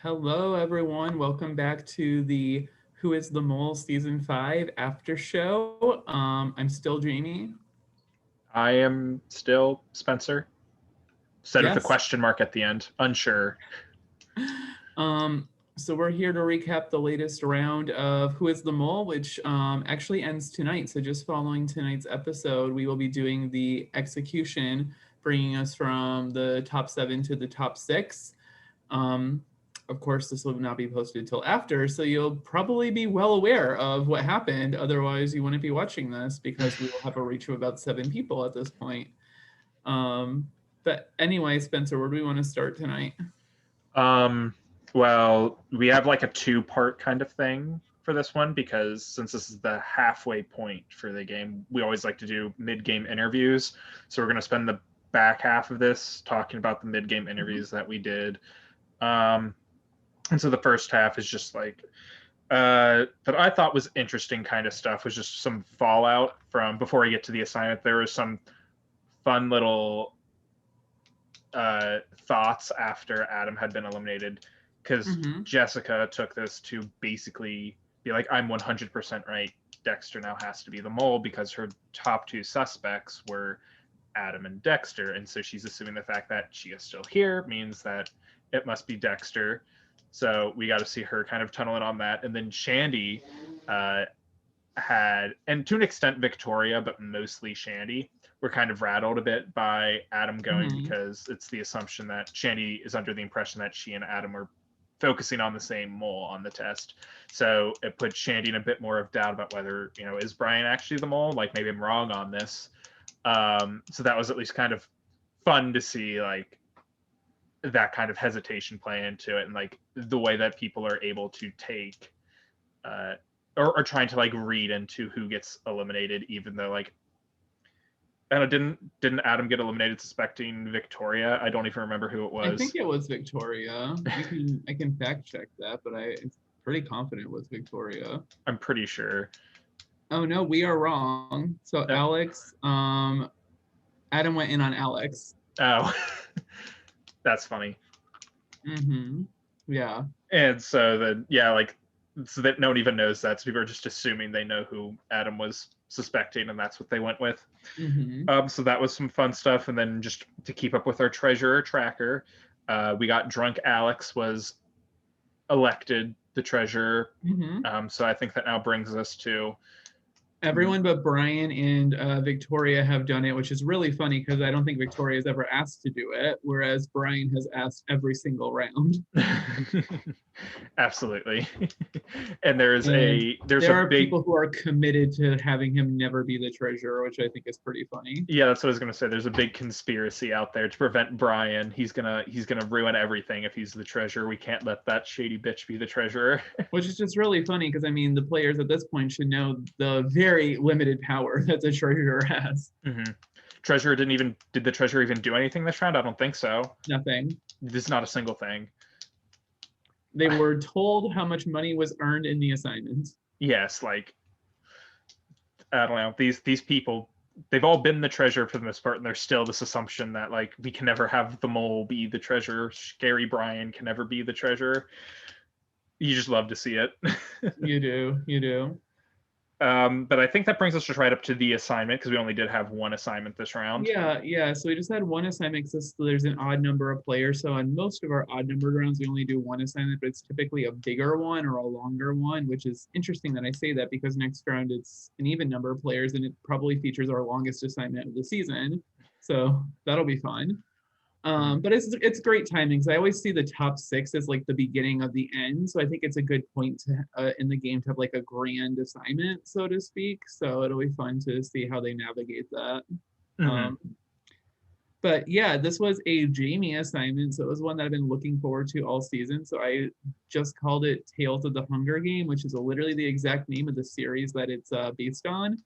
Hello, everyone. Welcome back to the Who is the Mole Season 5 after show. I'm still Jamie. I am still Spencer. Said with a Yes. question mark at the end. Unsure. Um, so we're here to recap the latest round of Who is the Mole, which actually ends tonight. So just following tonight's episode, we will be doing the execution, bringing us from the top 7 to the top 6. Um, of course, this will not be posted until after, so you'll probably be well aware of what happened. Otherwise, you wouldn't be watching this because we will have a reach of about 7 people at this point. But anyway, Spencer, where do we want to start tonight? Um, well, we have like a two-part kind of thing for this one because since this is the halfway point for the game, we always like to do mid-game interviews. So we're going to spend the back half of this talking about the mid-game interviews that we did. Um, and so the first half is just like that I thought was interesting kind of stuff was just some fallout from before I get to the assignment. There was some fun little thoughts after Adam had been eliminated because Mm-hmm. Jessica took this to basically be like, I'm 100% right. Dexter now has to be the mole because her top two suspects were Adam and Dexter. And so she's assuming the fact that she is still here means that it must be Dexter. So we got to see her kind of tunneling on that. And then Shandy had, and to an extent, Victoria, but mostly Shandy, were kind of rattled a bit by Adam going Mm-hmm. because it's the assumption that Shandy is under the impression that she and Adam were focusing on the same mole on the test. So it put Shandy in a bit more of doubt about whether, is Brian actually the mole? Like maybe I'm wrong on this. So that was at least kind of fun to see, like, that kind of hesitation play into it and like the way that people are able to take uh, or trying to like read into who gets eliminated, even though like and didn't Adam get eliminated suspecting Victoria? I don't even remember who it I think was. it was Victoria. I can fact check that, but I'm pretty confident it was Victoria. I'm pretty sure. Oh no, we are wrong. So Uh, Alex, Adam went in on Alex. oh, that's funny. Mm-hmm. Yeah. And so then yeah, like so that no one even knows that. So people are just assuming they know who Adam was suspecting, and that's what they went with. Mm-hmm. So that was some fun stuff. And then just to keep up with our treasurer tracker, we got drunk Alex was elected the treasurer. Mm-hmm. So I think that now brings us to Everyone but Brian and Victoria have done it, which is really funny because I don't think Victoria has ever asked to do it, whereas Brian has asked every single round. absolutely. And there's And a there are big people who are committed to having him never be the treasurer, which I think is pretty funny. yeah, that's what I was gonna say. There's a big conspiracy out there to prevent Brian. He's gonna ruin everything if he's the treasurer. We can't let that shady bitch be the treasurer. Which is just really funny because I mean the players at this point should know the very limited power that the treasurer has. Mm-hmm. Treasurer did the treasurer even do anything this round? I don't think so. Nothing. This is not a single thing. They were told how much money was earned in the assignment. Yes, like I don't know. These people, they've all been the treasurer for the most part, and there's still this assumption that like we can never have the mole be the treasurer. Scary Brian can never be the treasurer. You just love to see it. You do, you do. But I think that brings us just right up to the assignment because we only did have one assignment this round. Yeah, yeah. So we just had one assignment because there's an odd number of players. So on most of our odd numbered rounds, we only do one assignment, but it's typically a bigger one or a longer one, which is interesting that I say that because next round it's an even number of players and it probably features our longest assignment of the season. So that'll be fun. But it's great timing because I always see the top 6 as like the beginning of the end. So I think it's a good point to in the game to have like a grand assignment, so to speak. So it'll be fun to see how they navigate that. Mm-hmm. Um, but yeah, this was a Jamie assignment, so it was one that I've been looking forward to all season. So I just called it Tales of the Hunger Game, which is literally the exact name of the series that it's based on.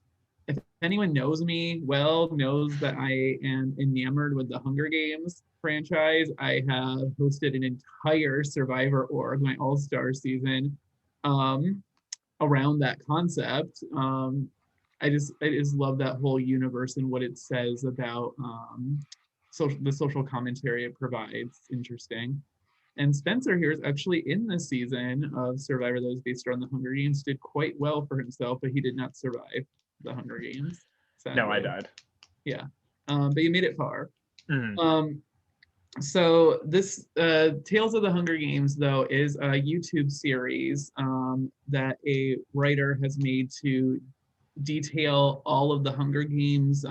If anyone knows me well, knows that I am enamored with the Hunger Games franchise. I have hosted an entire Survivor org, my all-star season, um, around that concept. I just love that whole universe and what it says about the social commentary it provides. Interesting. And Spencer here is actually in this season of Survivor that was based around the Hunger Games, did quite well for himself, but he did not survive the Hunger Games, sadly. No, I died. Yeah. But you made it far. Mhm. So this Tales of the Hunger Games, though, is a YouTube series that a writer has made to detail all of the Hunger Games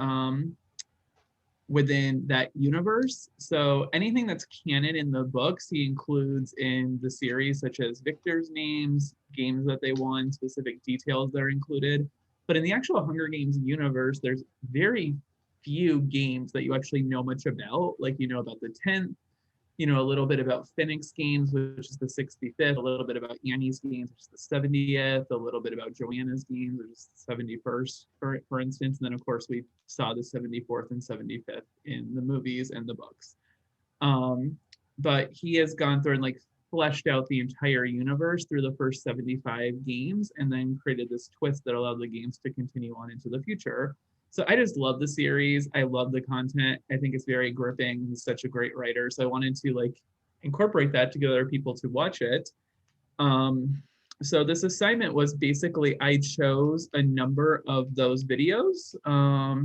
within that universe. So anything that's canon in the books, he includes in the series, such as victors' names, games that they won, specific details that are included. But in the actual Hunger Games universe, there's very few games that you actually know much about. Like you know about the 10th, you know, a little bit about Phoenix Games, which is the 65th, a little bit about Annie's Games, which is the 70th, a little bit about Joanna's Games, which is the 71st, for instance. And then, of course, we saw the 74th and 75th in the movies and the books. But he has gone through and like fleshed out the entire universe through the first 75 games and then created this twist that allowed the games to continue on into the future. So I just love the series. I love the content. I think it's very gripping. He's such a great writer. So I wanted to like incorporate that to get other people to watch it. So this assignment was basically I chose a number of those videos.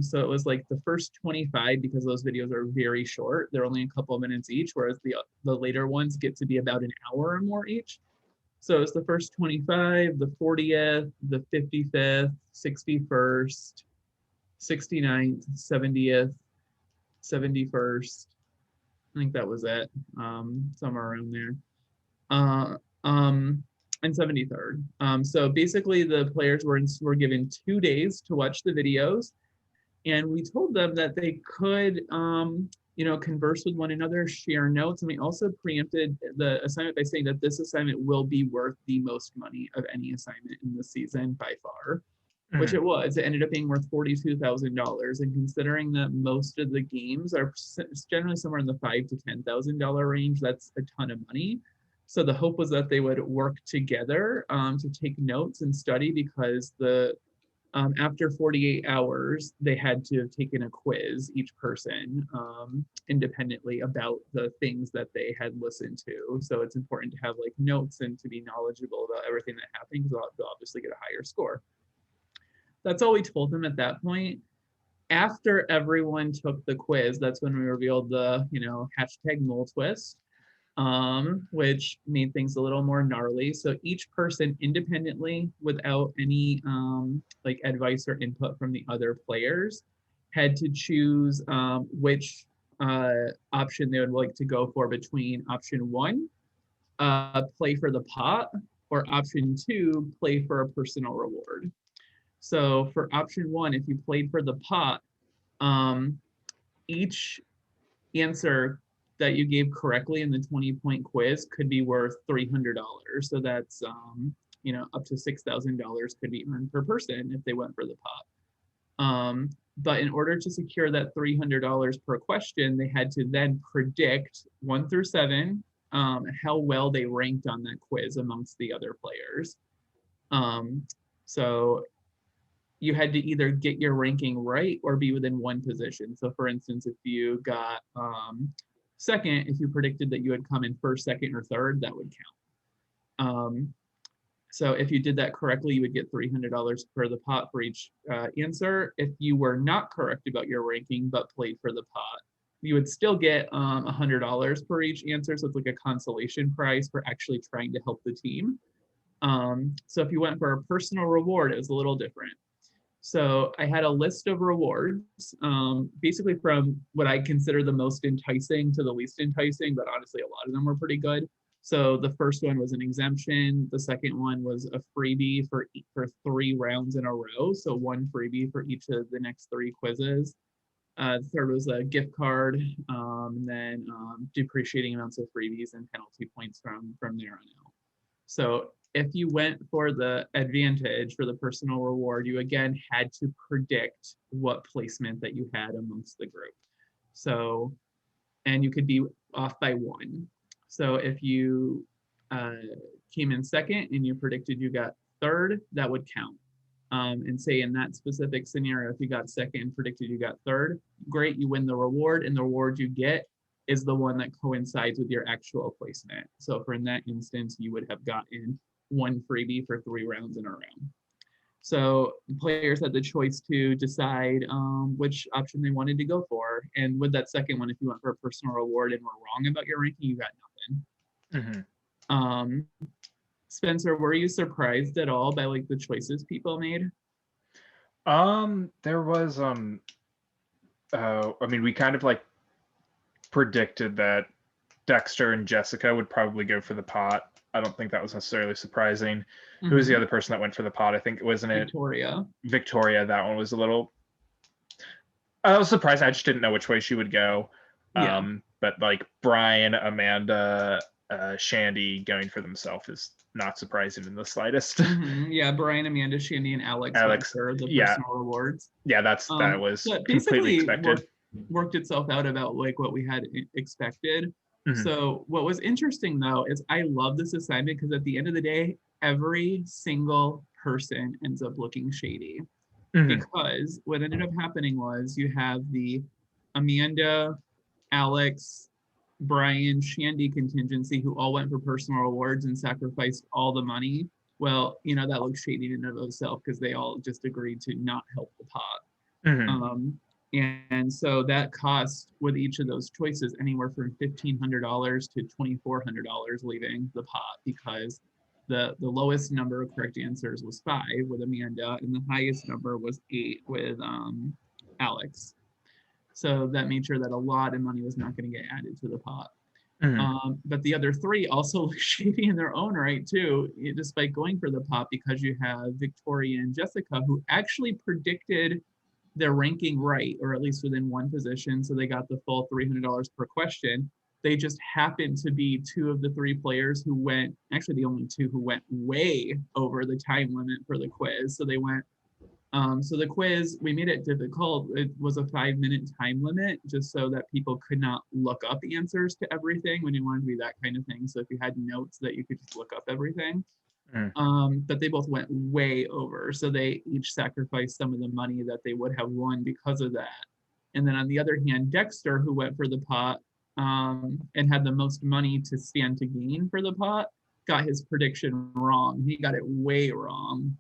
So it was like the first 25 because those videos are very short. They're only a couple of minutes each, whereas the later ones get to be about an hour or more each. So it's the first 25, the 40th, the 55th, 61st, 69th, 70th, 71st. I think that was it, somewhere around there. Uh, and 73rd. So basically, the players were given 2 days to watch the videos, and we told them that they could, you know, converse with one another, share notes, and we also preempted the assignment by saying that this assignment will be worth the most money of any assignment in the season by far. Which it was. It ended up being worth $42,000. And considering that most of the games are generally somewhere in the $5,000 to $10,000 range, that's a ton of money. So the hope was that they would work together to take notes and study because the after 48 hours, they had to have taken a quiz, each person, independently about the things that they had listened to. So it's important to have like notes and to be knowledgeable about everything that happened because they'll obviously get a higher score. That's all we told them at that point. After everyone took the quiz, that's when we revealed the, you know, hashtag mole twist, which made things a little more gnarly. So each person independently, without any like advice or input from the other players, had to choose which option they would like to go for between option one, play for the pot, or option two, play for a personal reward. So for option one, if you played for the pot, each answer that you gave correctly in the 20-point quiz could be worth $300. So that's you know, up to $6,000 could be earned per person if they went for the pot. But in order to secure that $300 per question, they had to then predict 1 through 7 how well they ranked on that quiz amongst the other players. So you had to either get your ranking right or be within one position. So for instance, if you got second, if you predicted that you would come in first, second, or third, that would count. So if you did that correctly, you would get $300 per the pot for each answer. If you were not correct about your ranking, but played for the pot, you would still get $100 per each answer. So it's like a consolation prize for actually trying to help the team. So if you went for a personal reward, it was a little different. So I had a list of rewards, basically from what I consider the most enticing to the least enticing, but honestly, a lot of them were pretty good. So the first one was an exemption. The second one was a freebie for 3 rounds in a row. So 1 freebie for each of the next 3 quizzes. The third was a gift card, and then depreciating amounts of freebies and penalty points from there on out. So if you went for the advantage for the personal reward, you again had to predict what placement that you had amongst the group. So, and you could be off by 1. So if you came in second and you predicted you got third, that would count. And say in that specific scenario, if you got second and predicted you got third, great, you win the reward, and the reward you get is the one that coincides with your actual placement. So for in that instance, you would have gotten one freebie for 3 rounds in a row. So players had the choice to decide which option they wanted to go for. And with that second one, if you went for a personal reward and were wrong about your ranking, you got nothing. Spencer, were you surprised at all by like the choices people made? There was I mean, we kind of like predicted that Dexter and Jessica would probably go for the pot. I don't think that was necessarily surprising. Who was the other person that went for the pot? I think wasn't it Victoria. Victoria. That one was a little. I was surprised. I just didn't know which way she would go. Yeah. But like Brian, Amanda, Shandy going for themselves is not surprising in the slightest. Yeah, Brian, Amanda, Shandy, and Alex went for the personal rewards. Yeah, that was completely expected. Worked itself out about like what we had expected. So what was interesting though is I love this assignment because at the end of the day, every single person ends up looking shady. Because what ended up happening was you have the Amanda, Alex, Brian, Shandy contingency who all went for personal rewards and sacrificed all the money. Well, that looks shady in and of itself because they all just agreed to not help the pot. And so that cost with each of those choices anywhere from $1,500 to $2,400 leaving the pot because the lowest number of correct answers was 5 with Amanda and the highest number was 8 with Alex. So that made sure that a lot of money was not going to get added to the pot. But the other 3 also look shady in their own right too, despite going for the pot because you have Victoria and Jessica who actually predicted their ranking right, or at least within one position. So they got the full $300 per question. They just happened to be 2 of the 3 players who went, actually the only 2 who went way over the time limit for the quiz. So they went, so the quiz, we made it difficult. It was a 5-minute time limit just so that people could not look up answers to everything. We didn't want it to be that kind of thing. So if you had notes that you could just look up everything. But they both went way over. So they each sacrificed some of the money that they would have won because of that. And then on the other hand, Dexter, who went for the pot and had the most money to stand to gain for the pot, got his prediction wrong. He got it way wrong.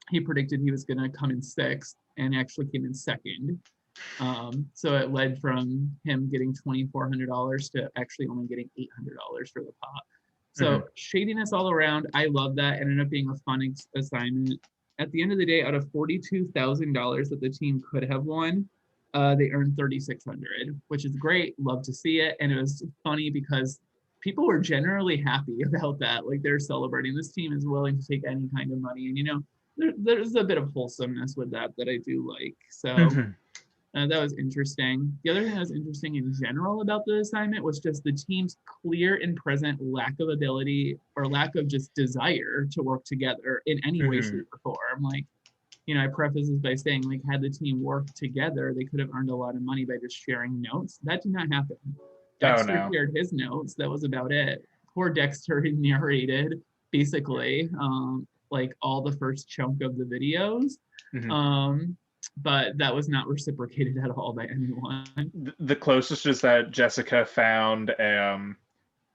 He predicted he was going to come in 6th and actually came in 2nd. So it led from him getting $2,400 to actually only getting $800 for the pot. So shadiness all around. I love that. It ended up being a fun assignment. At the end of the day, out of $42,000 that the team could have won, they earned $3,600, which is great. Love to see it. And it was funny because people were generally happy about that. Like they're celebrating. This team is willing to take any kind of money. And there's a bit of wholesomeness with that I do like. So that was interesting. The other thing that was interesting in general about the assignment was just the team's clear and present lack of ability or lack of just desire to work together in any way, shape, or form. Like, I preface this by saying, like, had the team worked together, they could have earned a lot of money by just sharing notes. That did not happen. Dexter shared his notes. That was about it. Poor Dexter narrated, basically, like all the first chunk of the videos. But that was not reciprocated at all by anyone. The closest is that Jessica found a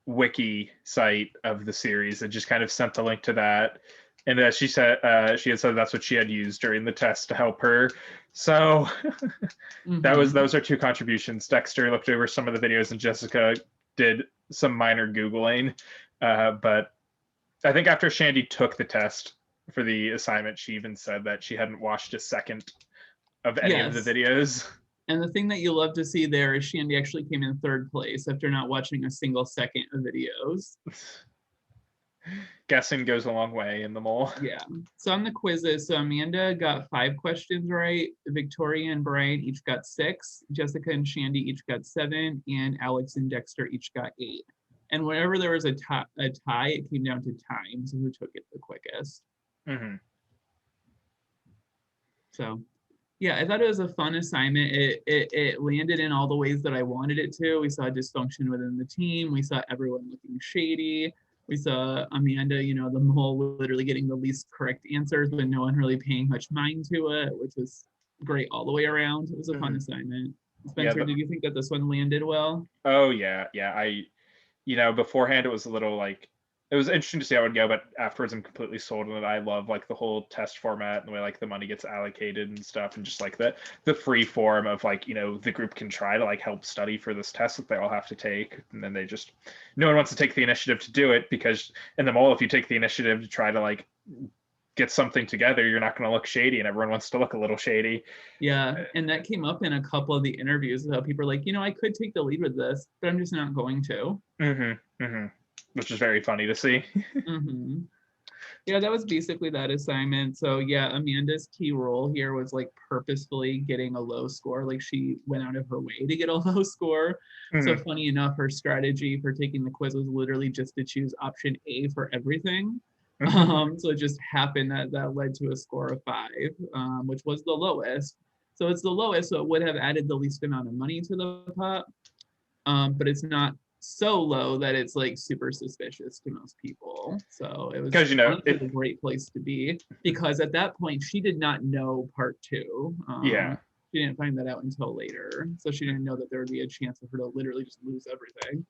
wiki site of the series and just kind of sent the link to that. And she said she had said that's what she had used during the test to help her. So those are 2 contributions. Dexter looked over some of the videos and Jessica did some minor Googling. But I think after Shandy took the test for the assignment, she even said that she hadn't watched a second of any of the videos. And the thing that you love to see there is Shandy actually came in 3rd place after not watching a single second of videos. Guessing goes a long way in the mole. Yeah. So on the quizzes, so Amanda got 5 questions right. Victoria and Brian each got 6. Jessica and Shandy each got 7. And Alex and Dexter each got 8. And whenever there was a tie, it came down to time. So who took it the quickest. So yeah, I thought it was a fun assignment. It landed in all the ways that I wanted it to. We saw dysfunction within the team. We saw everyone looking shady. We saw Amanda, the mole literally getting the least correct answers, but no one really paying much mind to it, which was great all the way around. It was a fun assignment. Yeah. Spencer, did you think that this one landed well? Oh yeah, yeah. Beforehand it was a little like it was interesting to see how it would go, but afterwards I'm completely sold on it. I love like the whole test format and the way like the money gets allocated and stuff, and just like the free form of like the group can try to like help study for this test that they all have to take, and then no one wants to take the initiative to do it, because in the mall if you take the initiative to try to like get something together, you're not going to look shady, and everyone wants to look a little shady. Yeah, and that came up in a couple of the interviews. How people are like, I could take the lead with this, but I'm just not going to. Which is very funny to see. Yeah, that was basically that assignment. So yeah, Amanda's key role here was like purposefully getting a low score. Like she went out of her way to get a low score. So funny enough, her strategy for taking the quiz was literally just to choose option A for everything. So it just happened that that led to a score of 5, which was the lowest. So it's the lowest, so it would have added the least amount of money to the pot. But it's not so low that it's like super suspicious to most people. So it was because honestly a great place to be, because at that point she did not know part 2. Yeah. She didn't find that out until later. So she didn't know that there would be a chance for her to literally just lose everything.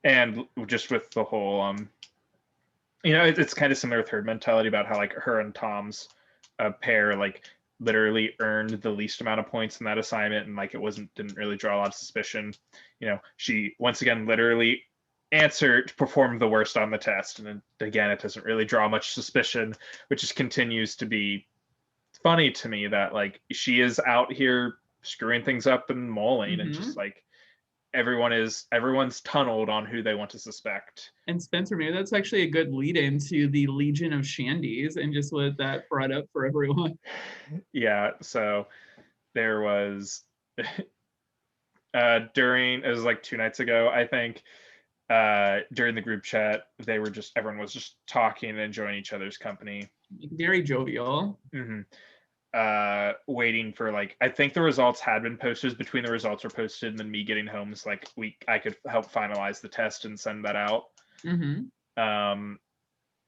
And just with the whole it's kind of similar with her mentality about how like her and Tom's pair like literally earned the least amount of points in that assignment, and like didn't really draw a lot of suspicion. She once again literally performed the worst on the test, and then again it doesn't really draw much suspicion, which just continues to be funny to me that like she is out here screwing things up and mauling, and just like everyone's tunneled on who they want to suspect. And Spencer, maybe that's actually a good lead into the Legion of Shandies and just what that brought up for everyone. Yeah, so there was it was like 2 nights ago, I think, during the group chat, everyone was just talking and enjoying each other's company. Very jovial. Waiting for like, I think the results had been posted. Between the results were posted and then me getting home, is like I could help finalize the test and send that out.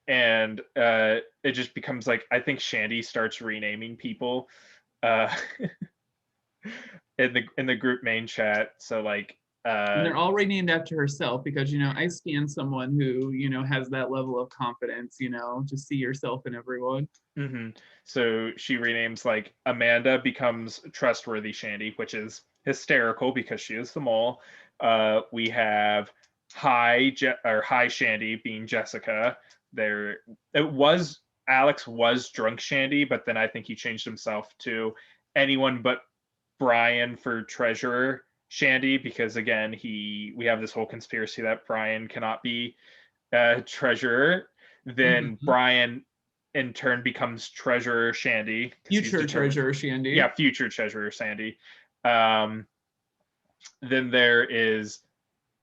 And it just becomes like, I think Shandy starts renaming people in the group main chat. So like and they're all renamed after herself, because I stand someone who has that level of confidence, to see yourself in everyone. So she renames, like, Amanda becomes Trustworthy Shandy, which is hysterical because she is the mole. We have Hi Shandy being Jessica. Alex was Drunk Shandy, but then I think he changed himself to anyone but Brian for Treasurer Shandy, because again we have this whole conspiracy that Brian cannot be treasurer. Then Brian in turn becomes Treasurer Shandy. Future Treasurer Shandy. Yeah, future Treasurer Shandy. Then there is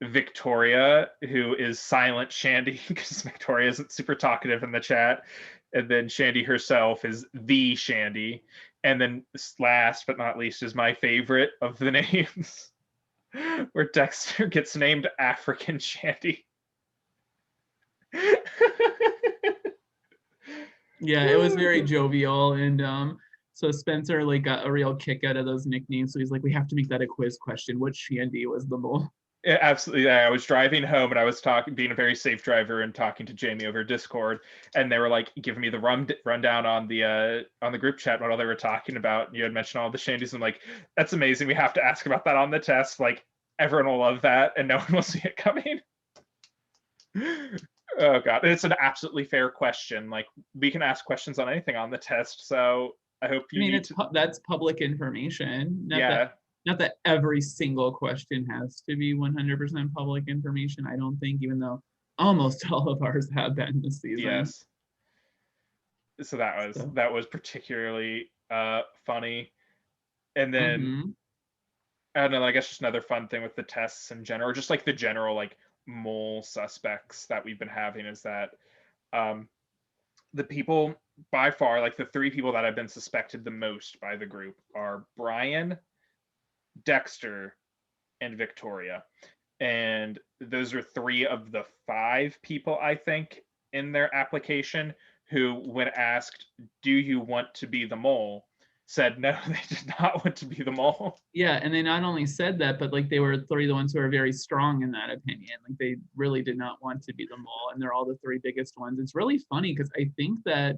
Victoria, who is Silent Shandy, because Victoria isn't super talkative in the chat. And then Shandy herself is the Shandy. And then last but not least is my favorite of the names, where Dexter gets named African Shandy. Yeah, it was very jovial, and so Spencer like got a real kick out of those nicknames. So he's like, we have to make that a quiz question. Which Shandy was the mole? Yeah, absolutely. I was driving home and I was being a very safe driver and talking to Jamie over Discord, and they were like giving me the rundown on the group chat what all they were talking about. You had mentioned all the Shandies. I'm like, that's amazing. We have to ask about that on the test. Like, everyone will love that, and no one will see it coming. Oh god, it's an absolutely fair question. Like, we can ask questions on anything on the test, so I hope you. That's public information. Yeah. Not that every single question has to be 100% public information, I don't think, even though almost all of ours have been this season. Yes. So that was particularly funny. And then I don't know, I guess just another fun thing with the tests in general, or just like the general like mole suspects that we've been having, is that the people by far, like the 3 people that have been suspected the most by the group are Brian, Dexter, and Victoria. And those are 3 of the 5 people, I think, in their application who, when asked, do you want to be the mole, said no, they did not want to be the mole. Yeah, and they not only said that, but like they were three of the ones who are very strong in that opinion. Like they really did not want to be the mole, and they're all the three biggest ones. It's really funny because I think that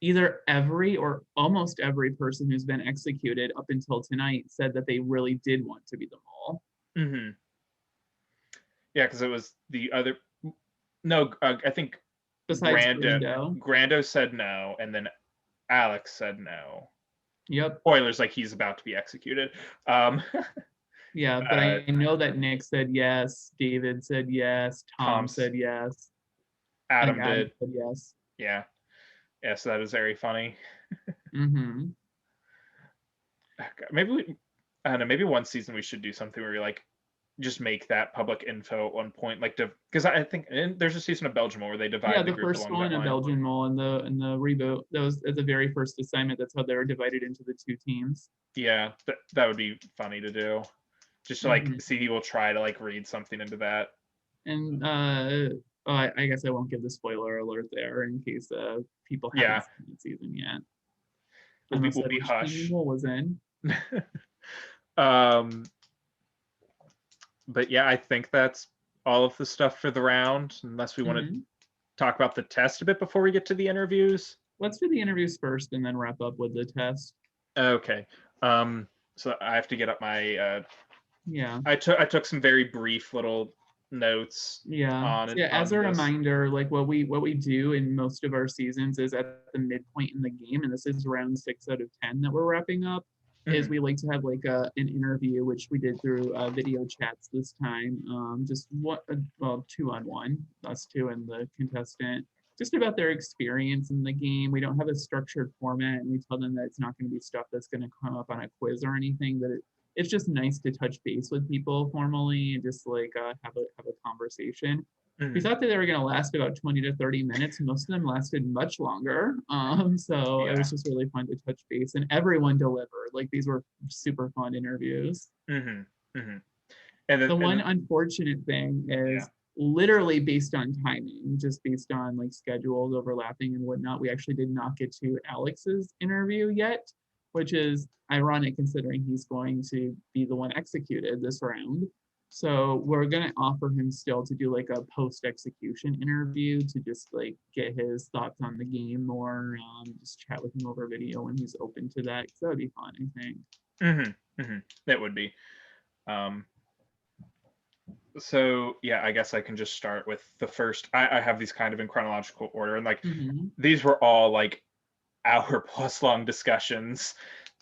either every or almost every person who's been executed up until tonight said that they really did want to be the mole. Mm-hmm. Yeah, because it was the other. No, I think Besides Brando. Grando said no, and then Alex said no. Yep. Spoilers, like he's about to be executed. Yeah, but I know that Nick said yes, David said yes, Tom said yes. Adam did. Said yes. Yeah. Yeah, so that is very funny. Mm-hmm. Maybe I don't know, maybe one season we should do something where we like just make that public info at one point, like because I think there's a season of Belgium where they divide the group first along one that in line. Belgian Mole in the reboot. That was at the very first assignment. That's how they were divided into the two teams. Yeah, that would be funny to do. Just to like see people try to like read something into that. And I guess I won't give the spoiler alert there in case people haven't seen the season yet. We'll be hush. Mole was in. But yeah, I think that's all of the stuff for the round, unless we want to talk about the test a bit before we get to the interviews. Let's do the interviews first and then wrap up with the test. Okay. So I have to get up my yeah. I took some very brief little notes. Yeah. As a reminder, like what we do in most of our seasons is at the midpoint in the game, and this is round 6 out of 10 that we're wrapping up. Is we like to have like an interview, which we did through video chats this time. Just 2-on-1, us two and the contestant, just about their experience in the game. We don't have a structured format, and we tell them that it's not going to be stuff that's going to come up on a quiz or anything. That it's just nice to touch base with people formally and just like have a conversation. We thought that they were going to last about 20 to 30 minutes. Most of them lasted much longer. So it was just really fun to touch base, and everyone delivered. Like these were super fun interviews. And the one unfortunate thing is literally based on timing, just based on like schedules overlapping and whatnot. We actually did not get to Alex's interview yet, which is ironic considering he's going to be the one executed this round. So we're going to offer him still to do like a post-execution interview to just like get his thoughts on the game more, just chat with him over video when he's open to that. So that would be fun, I think. That would be. So yeah, I guess I can just start with the first. I have these kind of in chronological order, and like these were all like hour-plus long discussions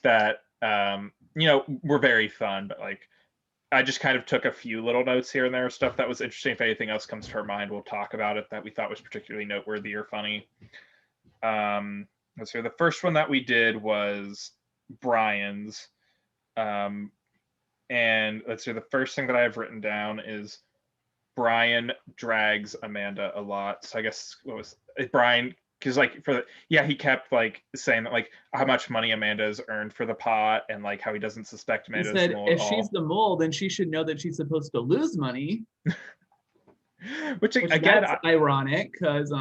that were very fun, but like I just kind of took a few little notes here and there, stuff that was interesting. If anything else comes to our mind, we'll talk about it that we thought was particularly noteworthy or funny. Let's see. The first one that we did was Brian's. And let's see, the first thing that I have written down is Brian drags Amanda a lot. So I guess what was it, Brian? Because like he kept like saying that like how much money Amanda has earned for the pot, and like how he doesn't suspect Amanda is the mole. If she's the mole, then she should know that she's supposed to lose money. Which again, that's ironic because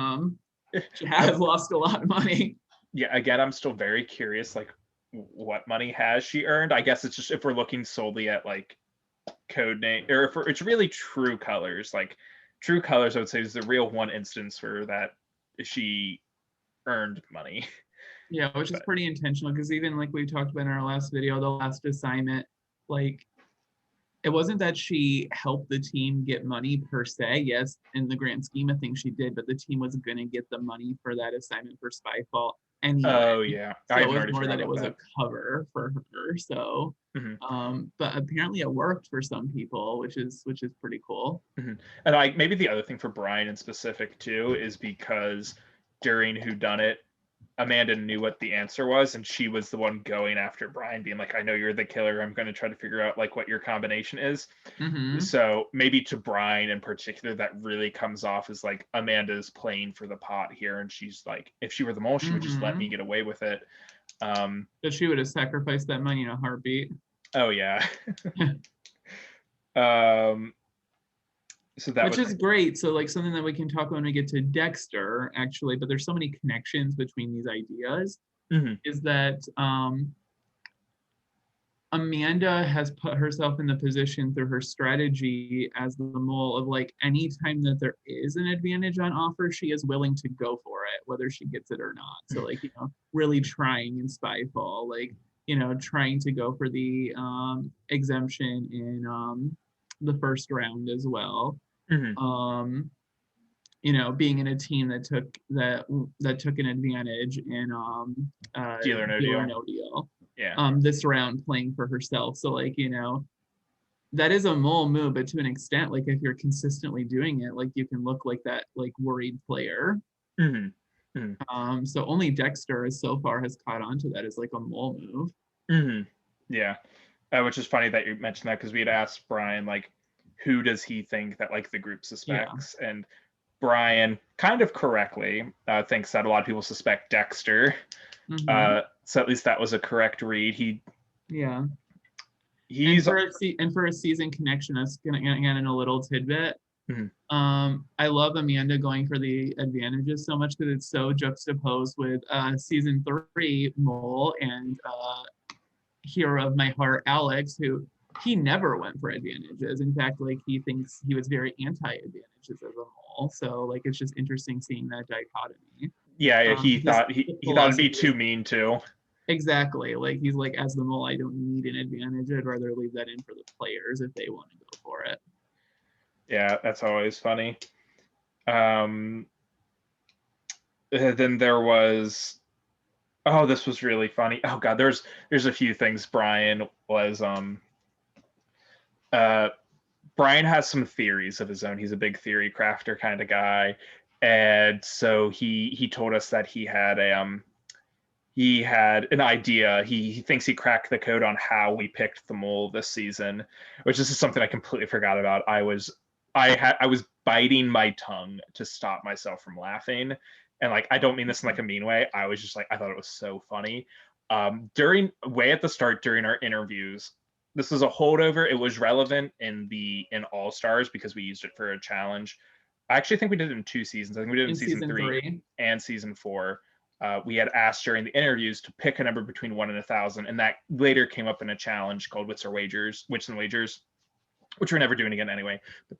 she has lost a lot of money. Yeah, again, I'm still very curious, like what money has she earned? I guess it's just if we're looking solely at like code name, or if it's really True Colors, like True Colors, I would say is the real one instance where that she earned money. Yeah, which is pretty intentional, because even like we talked about in our last video, the last assignment, like it wasn't that she helped the team get money per se. Yes, in the grand scheme of things she did, but the team was going to get the money for that assignment for Spyfall anyway. Oh yeah, so it was more that it was a cover for her. So but apparently it worked for some people, which is pretty cool. And like maybe the other thing for Brian in specific too is because during Whodunit, Amanda knew what the answer was, and she was the one going after Brian, being like, I know you're the killer, I'm going to try to figure out like what your combination is. So maybe to Brian in particular, that really comes off as like Amanda's playing for the pot here, and she's like, if she were the mole, she would just let me get away with it. But she would have sacrificed that money in a heartbeat. Oh yeah. So that which is great. So like something that we can talk when we get to Dexter, actually, but there's so many connections between these ideas. Mm-hmm. is that Amanda has put herself in the position through her strategy as the mole of like anytime that there is an advantage on offer, she is willing to go for it, whether she gets it or not. So like, really trying in Spyfall, like, trying to go for the exemption in the first round as well. Mm-hmm. Being in a team that took an advantage in Deal or No Deal or Deal. No Deal. Yeah. This round playing for herself. So like, that is a mole move, but to an extent, like if you're consistently doing it, like you can look like that like worried player. Mm-hmm. Mm-hmm. So only Dexter so far has caught on to that as like a mole move. Mm-hmm. Yeah. Which is funny that you mentioned that because we had asked Brian, like, who does he think that like the group suspects? Yeah. And Brian, kind of correctly, thinks that a lot of people suspect Dexter. Mm-hmm. So at least that was a correct read. He's and for a season connection, that's gonna get in a little tidbit. Mm-hmm. I love Amanda going for the advantages so much because it's so juxtaposed with season 3 Mole and hero of my heart, Alex, who he never went for advantages. In fact, like he thinks he was very anti-advantages as a mole. So like it's just interesting seeing that dichotomy. Yeah, he thought it'd be too mean too. Exactly. Like he's like, as the mole, I don't need an advantage. I'd rather leave that in for the players if they want to go for it. Yeah, that's always funny. Then there was, oh, this was really funny. Oh God, there's a few things. Brian was Brian has some theories of his own. He's a big theory crafter kind of guy, and so he told us that he had an idea. He thinks he cracked the code on how we picked the mole this season, which this is something I completely forgot about. I was biting my tongue to stop myself from laughing, and like I don't mean this in like a mean way. I was just like I thought it was so funny. Way at the start during our interviews, this was a holdover. It was relevant in All Stars because we used it for a challenge. I actually think we did it in 2 seasons. I think we did it in season 3 and season 4. We had asked during the interviews to pick a number between 1 and 1,000, and that later came up in a challenge called Wits and Wagers, which we're never doing again anyway. But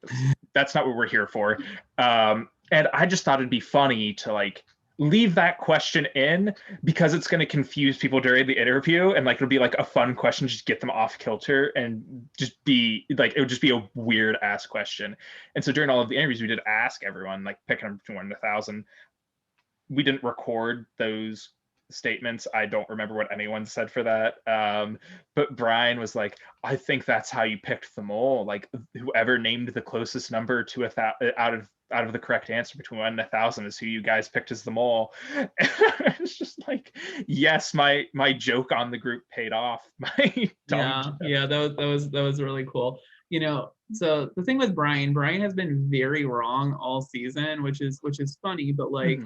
that's not what we're here for. And I just thought it'd be funny to like leave that question in because it's going to confuse people during the interview, and like it'll be like a fun question, just get them off kilter and just be like it would just be a weird ass question. And so during all of the interviews, we did ask everyone like picking them between 1 and 1,000. We didn't record those statements. I don't remember what anyone said for that. But Brian was like, I think that's how you picked the mole. Like whoever named the closest number to out of the correct answer between 1 and 1,000 is who you guys picked as the mole. It's just like, yes, my joke on the group paid off. That was really cool. So the thing with Brian has been very wrong all season, which is funny, but like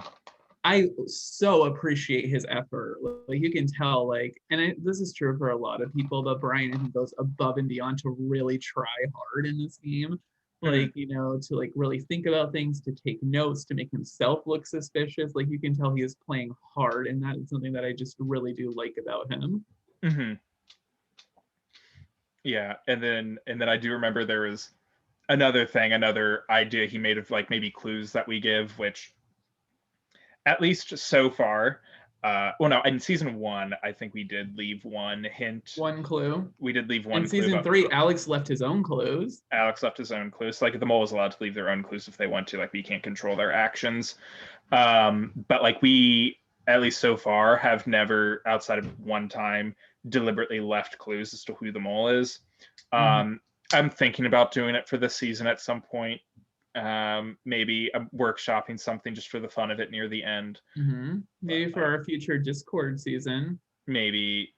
I so appreciate his effort. Like you can tell, like, and this is true for a lot of people, but Brian goes above and beyond to really try hard in this game. Like, to like really think about things, to take notes, to make himself look suspicious. Like you can tell he is playing hard, and that is something that I just really do like about him. Mm-hmm. Yeah, and then I do remember there was another idea he made of like maybe clues that we give, which at least so far, in season 1, I think we did leave one hint. One clue. We did leave one clue. In season 3, Alex left his own clues. So, like, the mole is allowed to leave their own clues if they want to. Like, we can't control their actions. But, like, we, at least so far, have never, outside of one time, deliberately left clues as to who the mole is. I'm thinking about doing it for this season at some point. Maybe workshopping something just for the fun of it near the end. Maybe for our future Discord season. Maybe.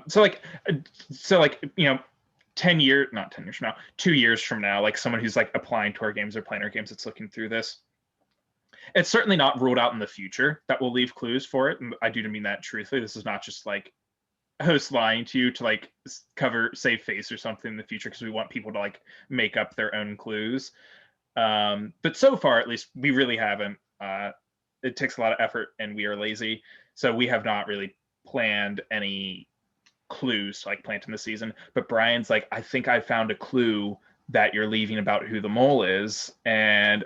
So 10 years, not 10 years from now, 2 years from now, like someone who's like applying to our games or playing our games that's looking through this. It's certainly not ruled out in the future that we'll leave clues for it. And I do mean that truthfully. This is not just like host lying to you to like save face or something in the future because we want people to like make up their own clues. But so far, at least, we really haven't. It takes a lot of effort and we are lazy. So we have not really planned any clues to like plant in the season. But Brian's like, I think I found a clue that you're leaving about who the mole is. And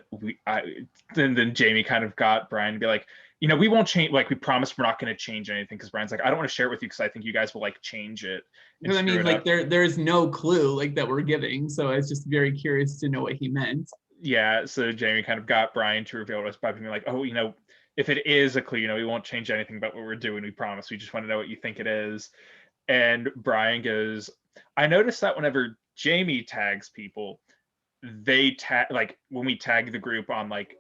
then Jamie kind of got Brian to be like, we won't change, like we promised we're not going to change anything, because Brian's like, I don't want to share it with you because I think you guys will like change it and Because I screw mean, it like up. there's no clue like that we're giving, so I was just very curious to know what he meant. Yeah, so Jamie kind of got Brian to reveal to us by being like, oh, if it is a clue, we won't change anything about what we're doing. We promise. We just want to know what you think it is. And Brian goes, I noticed that whenever Jamie tags people, they tag, like when we tag the group on like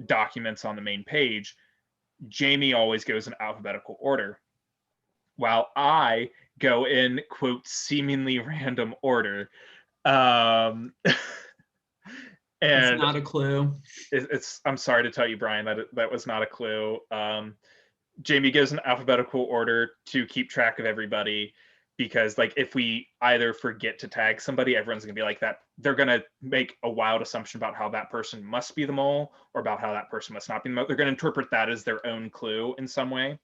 documents on the main page, Jamie always goes in alphabetical order, while I go in, quote, seemingly random order. Um, It's and not a clue. I'm sorry to tell you, Brian, that was not a clue. Jamie goes in alphabetical order to keep track of everybody, because like if we either forget to tag somebody, everyone's gonna be like that. They're gonna make a wild assumption about how that person must be the mole, or about how that person must not be the mole. They're gonna interpret that as their own clue in some way.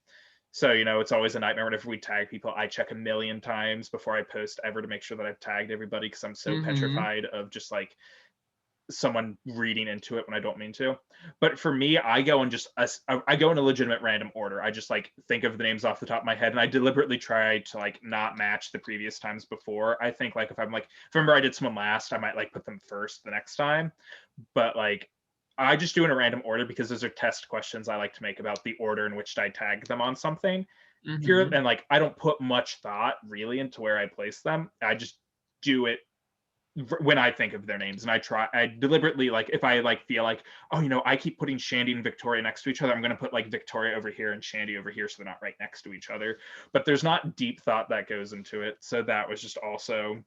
So it's always a nightmare whenever we tag people. I check a million times before I post ever to make sure that I've tagged everybody, because I'm so petrified of just like someone reading into it when I don't mean to. But for me, I go in a legitimate random order. I just like think of the names off the top of my head, and I deliberately try to like not match the previous times before. I think like if I remember I did someone last, I might like put them first the next time. But like I just do in a random order because those are test questions I like to make about the order in which I tag them on something. Here, and like I don't put much thought really into where I place them. I just do it when I think of their names, and I deliberately, like if I like feel like, oh, I keep putting Shandy and Victoria next to each other, I'm going to put like Victoria over here and Shandy over here, so they're not right next to each other. But there's not deep thought that goes into it, so that was just also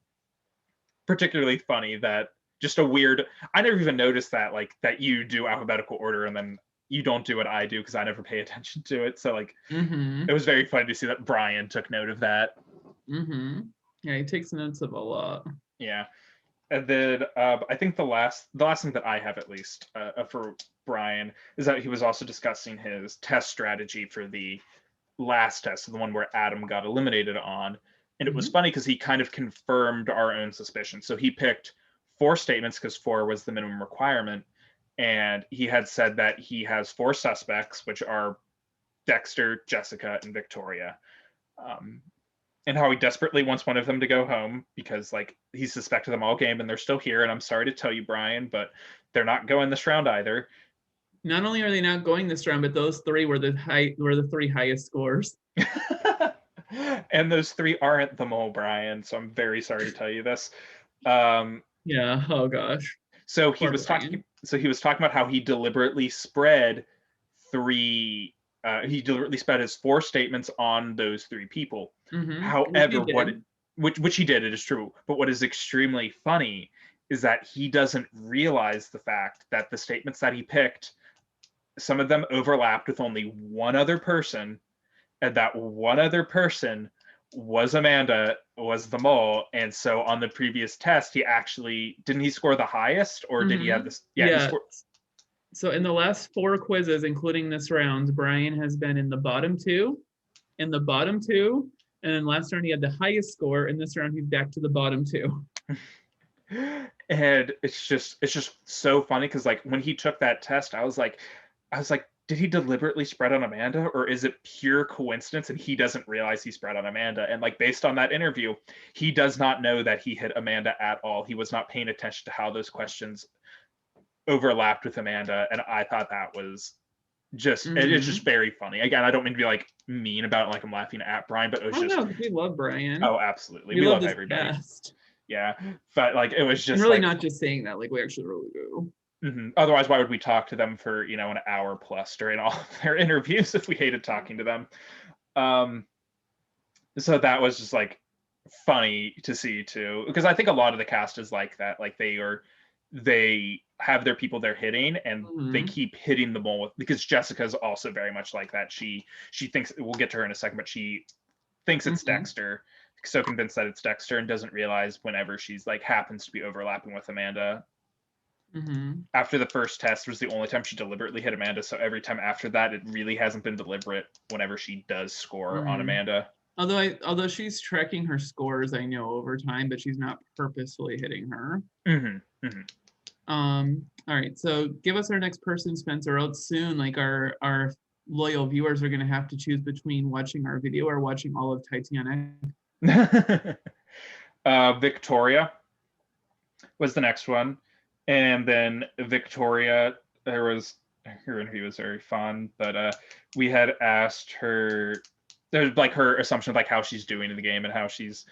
particularly funny. That just a weird, I never even noticed that, like that you do alphabetical order and then you don't do what I do, because I never pay attention to it. So like it was very funny to see that Brian took note of that. Yeah, he takes notes of a lot. Yeah. And then I think the last thing that I have, at least for Brian, is that he was also discussing his test strategy for the last test, the one where Adam got eliminated on. And it was funny because he kind of confirmed our own suspicion. So he picked 4 statements because 4 was the minimum requirement. And he had said that he has 4 suspects, which are Dexter, Jessica, and Victoria. And how he desperately wants one of them to go home because like he suspected them all game and they're still here. And I'm sorry to tell you, Brian, but they're not going this round either. Not only are they not going this round, but those 3 were the 3 highest scores. And those 3 aren't the mole, Brian. So I'm very sorry to tell you this. Yeah. Oh gosh. So he was talking about how he deliberately spread 3. He deliberately spread his 4 statements on those 3 people. However, which he did, it is true. But what is extremely funny is that he doesn't realize the fact that the statements that he picked, some of them overlapped with only one other person, and that one other person was Amanda, was the mole. And so on the previous test, he actually didn't he score the highest, or did he have this? Yeah. He scored. So in the last 4 quizzes, including this round, Brian has been in the bottom 2, and then last round he had the highest score. In this round, he's back to the bottom 2. And it's just so funny because like when he took that test, I was like, did he deliberately spread on Amanda, or is it pure coincidence and he doesn't realize he spread on Amanda? And like based on that interview, he does not know that he hit Amanda at all. He was not paying attention to how those questions overlapped with Amanda, and I thought that was just it's just very funny. Again, I don't mean to be like mean about it, like I'm laughing at Brian, but it was just we love Brian. Oh, absolutely. We love everybody. Cast. Yeah. But like it was just and really like, not just saying that, like we actually really do. Otherwise, why would we talk to them for an hour plus during all of their interviews if we hated talking to them? So that was just like funny to see too, because I think a lot of the cast is like that. Like they have their people they're hitting, and they keep hitting the mole because Jessica's also very much like that. She thinks, we'll get to her in a second, but she thinks it's Dexter, so convinced that it's Dexter, and doesn't realize whenever she's like happens to be overlapping with Amanda. After the first test was the only time she deliberately hit Amanda. So every time after that, it really hasn't been deliberate whenever she does score on Amanda. Although she's tracking her scores, I know over time, but she's not purposefully hitting her. All right, so give us our next person, Spencer. Else soon, like our loyal viewers are going to have to choose between watching our video or watching all of Titanic. Victoria was the next one, and then Victoria, her interview was very fun, but we had asked her, there's like her assumption of like how she's doing in the game and how she's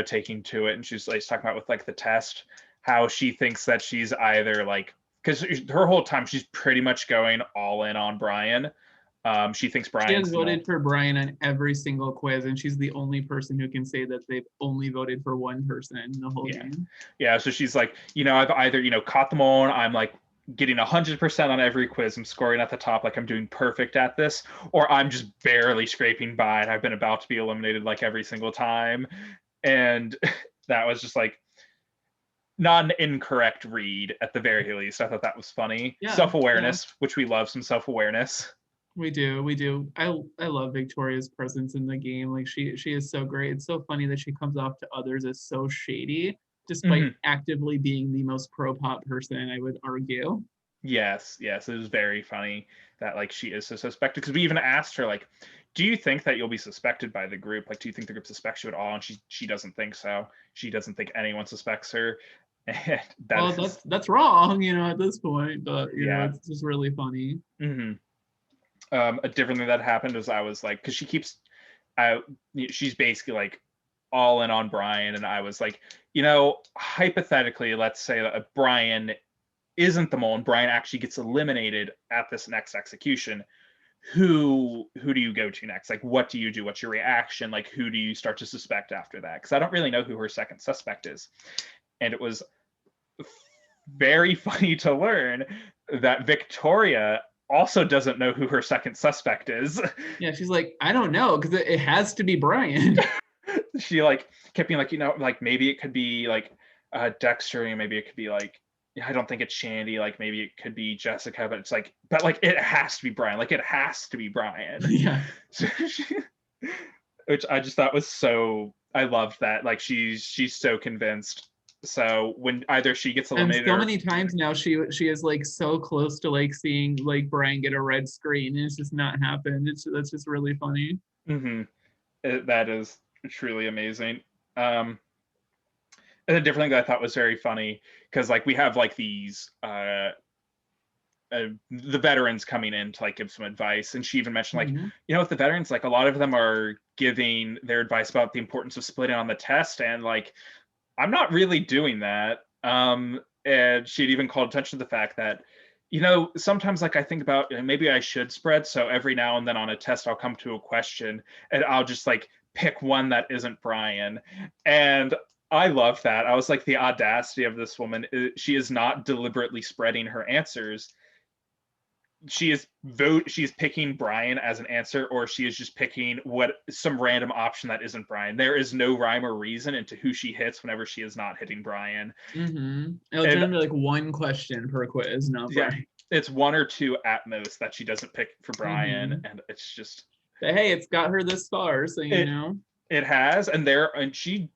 taking to it, and she's like talking about with like the test, how she thinks that she's either like, because her whole time she's pretty much going all in on Brian. She thinks Brian. She has voted for Brian on every single quiz, and she's the only person who can say that they've only voted for one person in the whole game. Yeah, so she's like, I've either, caught them all, and I'm like getting 100% on every quiz. I'm scoring at the top, like I'm doing perfect at this, or I'm just barely scraping by, and I've been about to be eliminated like every single time. And that was just like not an incorrect read at the very least. I thought that was funny. Yeah, self-awareness, which we love, some self-awareness. We do. I love Victoria's presence in the game. Like she is so great. It's so funny that she comes off to others as so shady, despite actively being the most pro pop person, I would argue. Yes, it was very funny that like she is so suspected, because we even asked her like, do you think that you'll be suspected by the group? Like, do you think the group suspects you at all? And she doesn't think so. She doesn't think anyone suspects her. And that's wrong, at this point. But you know, it's just really funny. A different thing that happened was I was like, because she's basically like all in on Brian, and I was like, hypothetically, let's say that Brian isn't the mole and Brian actually gets eliminated at this next execution. Who do you go to next? Like, what do you do? What's your reaction? Like, who do you start to suspect after that? Because I don't really know who her second suspect is. And it was very funny to learn that Victoria also doesn't know who her second suspect is. Yeah, she's like, I don't know, because it has to be Brian. She like kept being like, like maybe it could be like Dexter, and maybe it could be like, I don't think it's Shandy, like maybe it could be Jessica, but it's like, but like it has to be Brian. Like it has to be Brian. Yeah. Which I just thought was so, I loved that. Like she's so convinced. So when either she gets eliminated, and so many times now she is like so close to like seeing like Brian get a red screen, and it's just not happened. That's just really funny. That is truly amazing. And a different thing that I thought was very funny, because like we have like these the veterans coming in to like give some advice, and she even mentioned like, with the veterans, like a lot of them are giving their advice about the importance of splitting on the test, and like I'm not really doing that. And she'd even called attention to the fact that, sometimes like I think about maybe I should spread. So every now and then on a test, I'll come to a question and I'll just like pick one that isn't Brian. And I love that. I was like, the audacity of this woman. She is not deliberately spreading her answers. She is picking Brian as an answer, or she is just picking some random option that isn't Brian. There is no rhyme or reason into who she hits whenever she is not hitting Brian. It'll generally be like one question per quiz, not Brian. It's one or two at most that she doesn't pick for Brian, and it's just. But hey, it's got her this far, so it has, and she.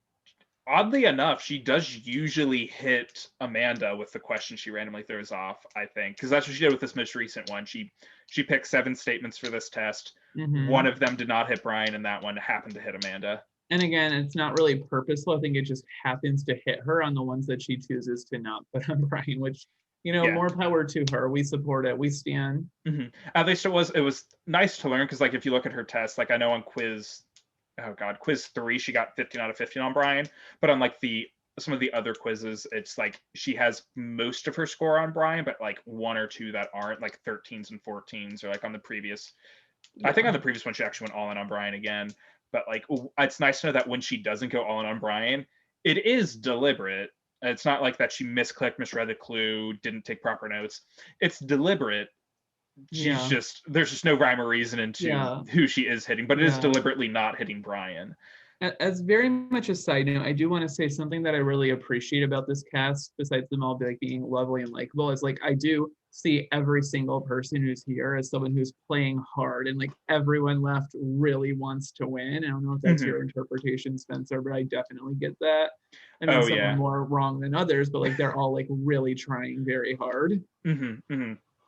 Oddly enough, she does usually hit Amanda with the question she randomly throws off, I think, because that's what she did with this most recent one. She picked 7 statements for this test. One of them did not hit Brian, and that one happened to hit Amanda. And again, it's not really purposeful. I think it just happens to hit her on the ones that she chooses to not put on Brian, which, more power to her. We support it. We stand. At least it was nice to learn, because like if you look at her test, like I know on quiz 3 she got 15 out of 15 on Brian, but on like some of the other quizzes, it's like she has most of her score on Brian, but like 1 or 2 that aren't, like 13s and 14s, or like on the previous I think on the previous one she actually went all in on Brian again. But like it's nice to know that when she doesn't go all in on Brian, it is deliberate. It's not like that she misclicked, misread the clue, didn't take proper notes. It's deliberate. There's just no rhyme or reason into who she is hitting, but it is deliberately not hitting Brian. As very much a side note, I do want to say something that I really appreciate about this cast, besides them all like being lovely and likable, is like I do see every single person who's here as someone who's playing hard, and like everyone left really wants to win. I don't know if that's Mhm. your interpretation, Spencer, but I definitely get that. I mean, Oh some are yeah. more wrong than others, but like they're all like really trying very hard.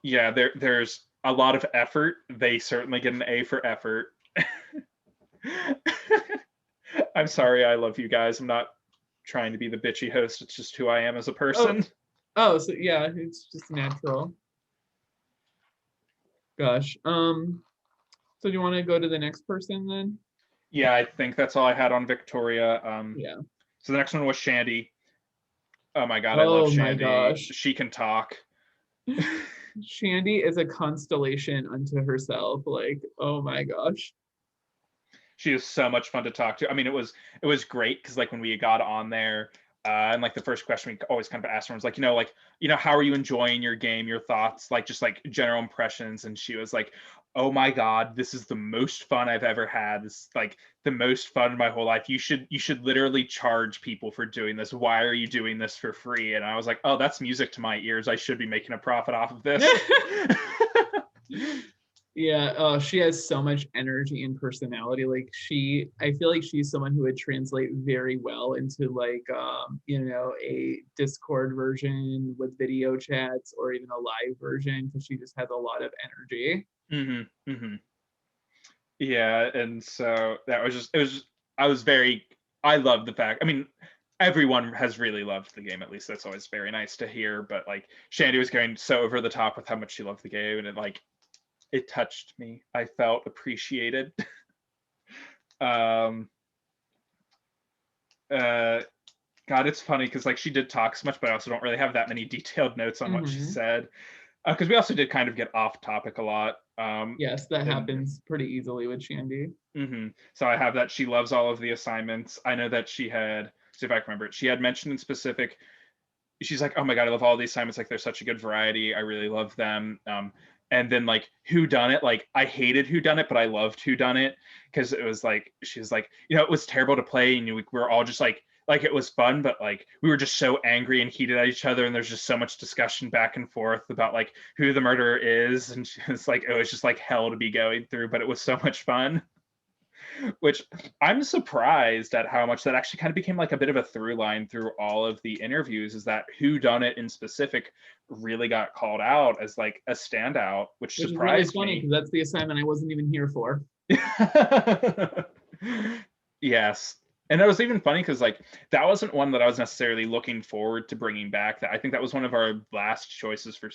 Yeah, there's a lot of effort. They certainly get an A for effort. I'm sorry, I love you guys. I'm not trying to be the bitchy host. It's just who I am as a Oh, person. oh, so yeah, it's just natural. Gosh. So do you want to go to the next person then? Yeah, I think that's all I had on Victoria. Yeah. So the next one was Shandy. Oh my god, I love Oh my Shandy. gosh. She can talk. Shandy is a constellation unto herself. Like, oh my gosh. She is so much fun to talk to. I mean, it was great because like when we got on there, and like the first question we always kind of asked her was like, how are you enjoying your game, your thoughts, like just like general impressions, and she was like, oh my god, this is the most fun I've ever had. This is like the most fun in my whole life. You should literally charge people for doing this. Why are you doing this for free? And I was like, oh, that's music to my ears. I should be making a profit off of this. Yeah, she has so much energy and personality. Like I feel like she's someone who would translate very well into like a Discord version with video chats or even a live version because she just has a lot of energy. hmm hmm Yeah, and so that was just it was I was very I love the fact. I mean, everyone has really loved the game. At least that's always very nice to hear. But like Shandy was going so over the top with how much she loved the game, and it touched me. I felt appreciated. um, uh, God, it's funny because like she did talk so much, but I also don't really have that many detailed notes on what she Hmm. said. Because we also did kind of get off topic a lot. Yes, that And happens pretty easily with Shandy. So I have that she loves all of the assignments. I know that she had, see if I can remember it. She had mentioned in specific, she's like, oh my god, I love all the assignments. Like, there's such a good variety. I really love them. And then like Who Done It, like I hated Who Done It, but I loved Who Done It because it was like she was like, it was terrible to play, and we were all just like it was fun, but like we were just so angry and heated at each other, and there's just so much discussion back and forth about like who the murderer is, and she was like, it was just like hell to be going through, but it was so much fun. Which I'm surprised at how much that actually kind of became like a bit of a through line through all of the interviews, is that Who Done It in specific really got called out as like a standout, which Which is really surprised funny me. because that's the assignment I wasn't even here for. Yes. And that was even funny because like that wasn't one that I was necessarily looking forward to bringing back. That I think that was one of our last choices for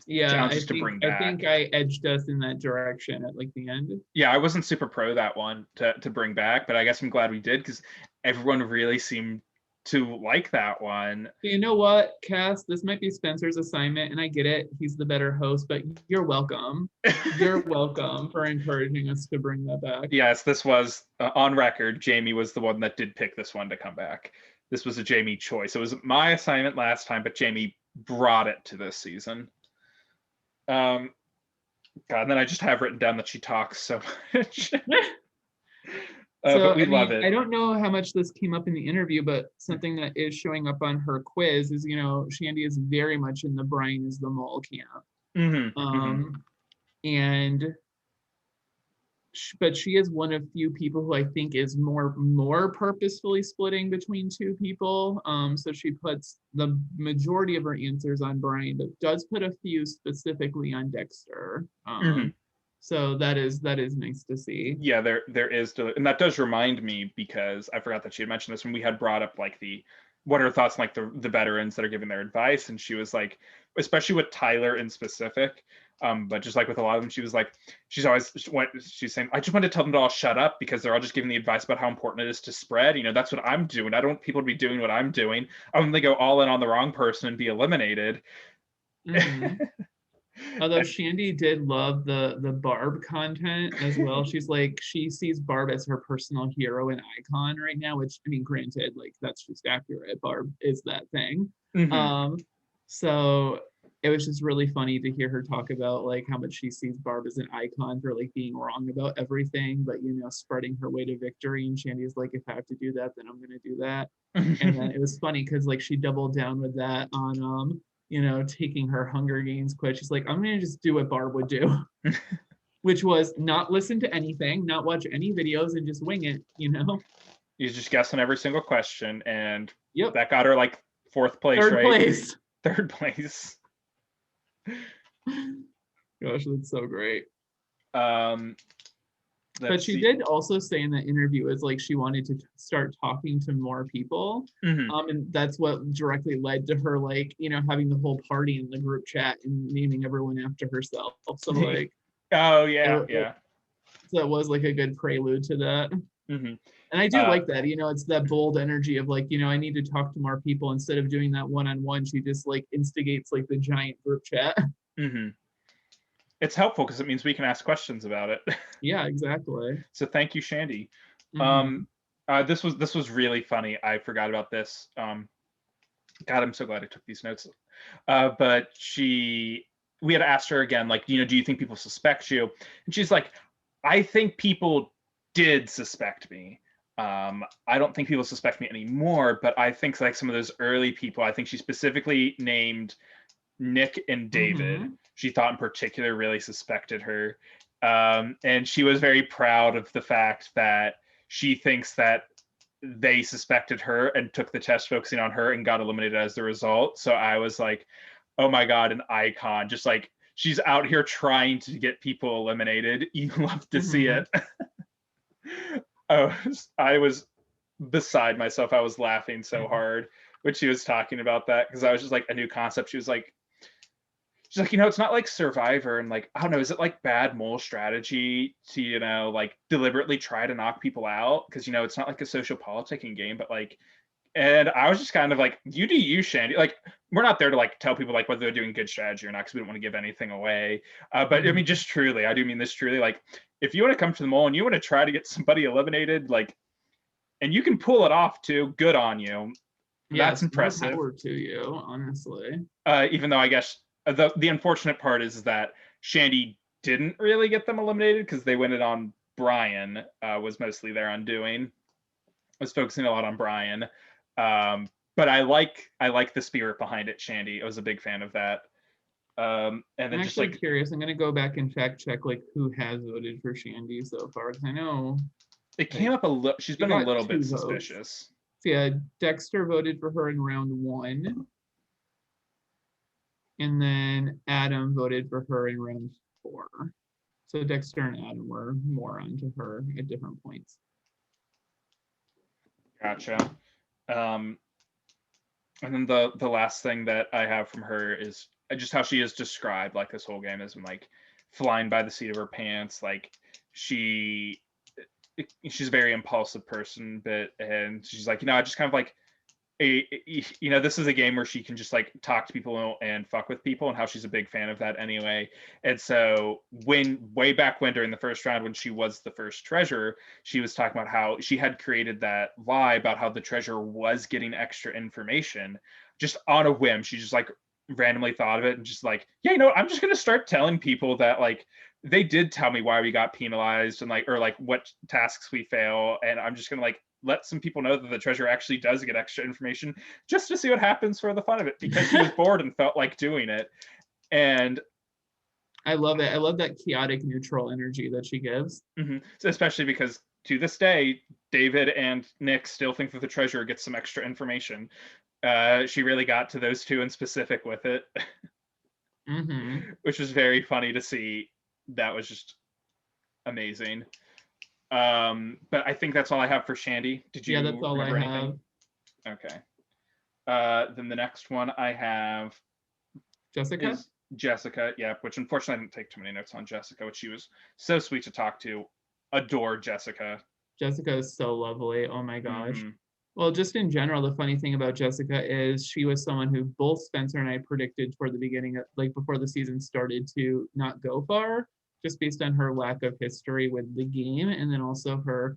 Yeah, challenges to bring I back. think I edged us in that direction at like the end. Yeah, I wasn't super pro that one to bring back, but I guess I'm glad we did because everyone really seemed to like that one. You know what, Cass? This might be Spencer's assignment, and I get it. He's the better host, but you're welcome. You're welcome for encouraging us to bring that back. Yes, this was on record. Jamie was the one that did pick this one to come back. This was a Jamie choice. It was my assignment last time, but Jamie brought it to this season. Um, God, and then I just have written down that she talks so much. So, But we I love mean, it. I don't know how much this came up in the interview, but something that is showing up on her quiz is, Shandy is very much in the Brian is the mole camp. Mm-hmm, mm-hmm. And but she is one of few people who I think is more purposefully splitting between two people. So she puts the majority of her answers on Brian, but does put a few specifically on Dexter. Mm-hmm. So that is nice to see. Yeah, there is, and that does remind me because I forgot that she had mentioned this when we had brought up like what are her thoughts on like the veterans that are giving their advice, and she was like, especially with Tyler in specific, but just like with a lot of them, she was like, she's saying, I just want to tell them to all shut up because they're all just giving the advice about how important it is to spread. That's what I'm doing. I don't want people to be doing what I'm doing. I want them to go all in on the wrong person and be eliminated. Mm-hmm. Although Shandy did love the Barb content as well. She's like, she sees Barb as her personal hero and icon right now, which I mean, granted, like that's just accurate. Barb is that thing. Mm-hmm. So it was just really funny to hear her talk about like how much she sees Barb as an icon for like being wrong about everything, but spreading her way to victory. And Shandy's like, if I have to do that, then I'm gonna do that. And then it was funny because like she doubled down with that on taking her Hunger Games quiz. She's like, I'm gonna just do what Barb would do, which was not listen to anything, not watch any videos, and just wing it. You just guess on every single question, and Yep. that got her like fourth place, Third right? place. Third place. Gosh, that's so great. But she did also say in that interview is like she wanted to start talking to more people. And that's what directly led to her like having the whole party in the group chat and naming everyone after herself. So like oh yeah. So that was like a good prelude to that. And I do like that, it's that bold energy of like, I need to talk to more people instead of doing that one-on-one. She just like instigates like the giant group chat. It's helpful because it means we can ask questions about it. Yeah, exactly. So thank you, Shandy. This was really funny. I forgot about this. God, I'm so glad I took these notes. But we had asked her again, like, do you think people suspect you? And she's like, I think people did suspect me. I don't think people suspect me anymore, but I think like some of those early people, I think she specifically named Nick and David. She thought in particular really suspected her. And she was very proud of the fact that she thinks that they suspected her and took the test focusing on her and got eliminated as the result. So I was like, oh my God, an icon. Just like she's out here trying to get people eliminated. You love to see it. I was beside myself. I was laughing so hard when she was talking about that because I was just like a new concept. She's like, it's not like Survivor and like, I don't know, is it like bad mole strategy to, like deliberately try to knock people out? Because, it's not like a social politicking game, but like, and I was just kind of like, you do you, Shandy. Like, we're not there to like tell people like whether they're doing good strategy or not because we don't want to give anything away. But I mean, just truly, I do mean this truly. Like, if you want to come to the mole and you want to try to get somebody eliminated, like, and you can pull it off too, good on you. Yeah, that's impressive. More power to you, honestly. Even though I guess the unfortunate part is that Shandy didn't really get them eliminated because they went it on Brian, was mostly their undoing. Was focusing a lot on Brian. But I like the spirit behind it, Shandy. I was a big fan of that. And then I'm just actually like curious. I'm gonna go back and fact check like who has voted for Shandy so far because I know it came up a little. She's been a little bit suspicious. So yeah, Dexter voted for her in round 1. And then Adam voted for her in round 4. So Dexter and Adam were more onto her at different points. Gotcha. And then the last thing that I have from her is just how she is described. Like this whole game has been like flying by the seat of her pants. Like she's a very impulsive person, and she's like, I just kind of like this is a game where she can just like talk to people and fuck with people, and how she's a big fan of that anyway. And so way back when during the first round, when she was the first treasurer, she was talking about how she had created that lie about how the treasurer was getting extra information just on a whim. She just like randomly thought of it and just like, yeah, I'm just going to start telling people that like they did tell me why we got penalized and like, or like what tasks we fail. And I'm just going to like let some people know that the treasurer actually does get extra information just to see what happens for the fun of it, because she was bored and felt like doing it. And I love it. I love that chaotic neutral energy that she gives. So especially because to this day, David and Nick still think that the treasurer gets some extra information. She really got to those two in specific with it, which was very funny to see. That was just amazing. But I think that's all I have for Shandy. Did you? Yeah, that's all I have. Anything? Okay. Then the next one I have Jessica. Jessica, yeah, which unfortunately I didn't take too many notes on Jessica, which she was so sweet to talk to. Adore Jessica. Jessica is so lovely. Oh my gosh. Well, just in general, the funny thing about Jessica is she was someone who both Spencer and I predicted toward the beginning, like before the season started, to not go far, just based on her lack of history with the game, and then also her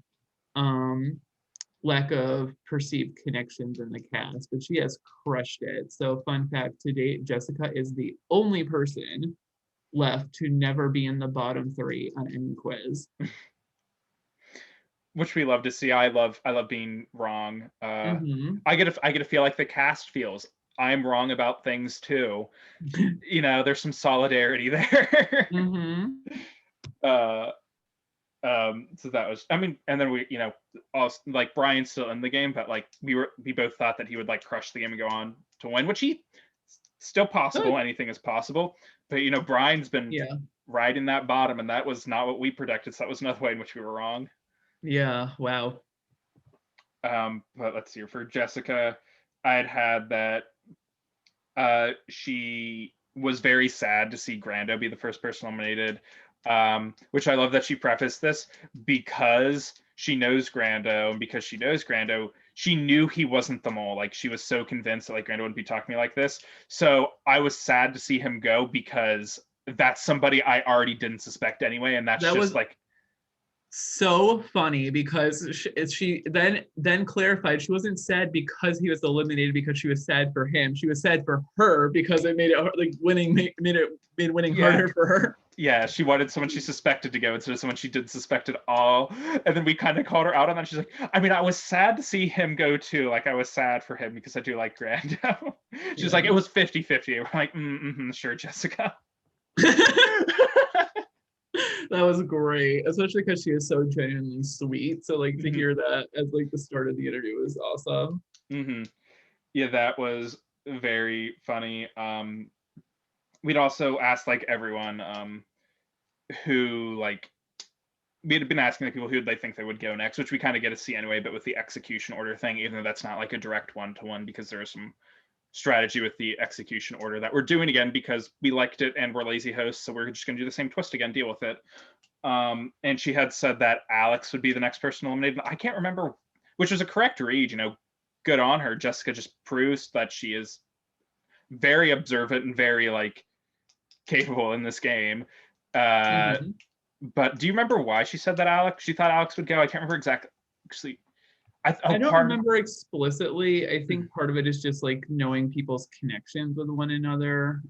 lack of perceived connections in the cast, but she has crushed it. So, fun fact to date, Jessica is the only person left to never be in the bottom three on any quiz. Which we love to see. I love being wrong. Mm-hmm. I get to feel like the cast feels. I'm wrong about things too. You know, there's some solidarity there. Mm-hmm. uh, so that was, I mean, and then we, you know, also, like Brian's still in the game, but like we both thought that he would like crush the game and go on to win, which he still possible. Good. Anything is possible. But you know, Brian's been Yeah. riding that bottom, and that was not what we predicted. So that was another way in which we were wrong. Yeah. Wow. But let's see. For Jessica, I'd had that she was very sad to see Grando be the first person eliminated, which I love that she prefaced this because she knows Grando, and because she knows Grando, she knew he wasn't the mole. Like, she was so convinced that like Grando wouldn't be talking to me like this. So I was sad to see him go because that's somebody I already didn't suspect anyway, and that's That just was like so funny because she then clarified she wasn't sad because he was eliminated because she was sad for him. She was sad for her because it made it like winning made winning harder for her. Yeah, she wanted someone she suspected to go instead of someone she didn't suspect at all. And then we kind of called her out on that. She's like, I mean, I was sad to see him go too. Like, I was sad for him because I do like Grando. She's like, it was 50-50. We're like, sure, Jessica. That was great, especially because she was so genuinely sweet. So like to hear that as like the start of the interview was awesome. Yeah, that was very funny. We'd also asked like everyone who like we had been asking the people who they think they would go next, which we kind of get to see anyway, but with the execution order thing, even though that's not like a direct one-to-one because there was some strategy with the execution order that we're doing again because we liked it and we're lazy hosts, so we're just going to do the same twist again, deal with it. And she had said that Alex would be the next person eliminated. I can't remember, which was a correct read, you know, good on her. Jessica just proves that she is very observant and very like capable in this game. But do you remember why she said that she thought Alex would go? I can't remember exactly. Actually, I don't remember explicitly. I think part of it is just like knowing people's connections with one another.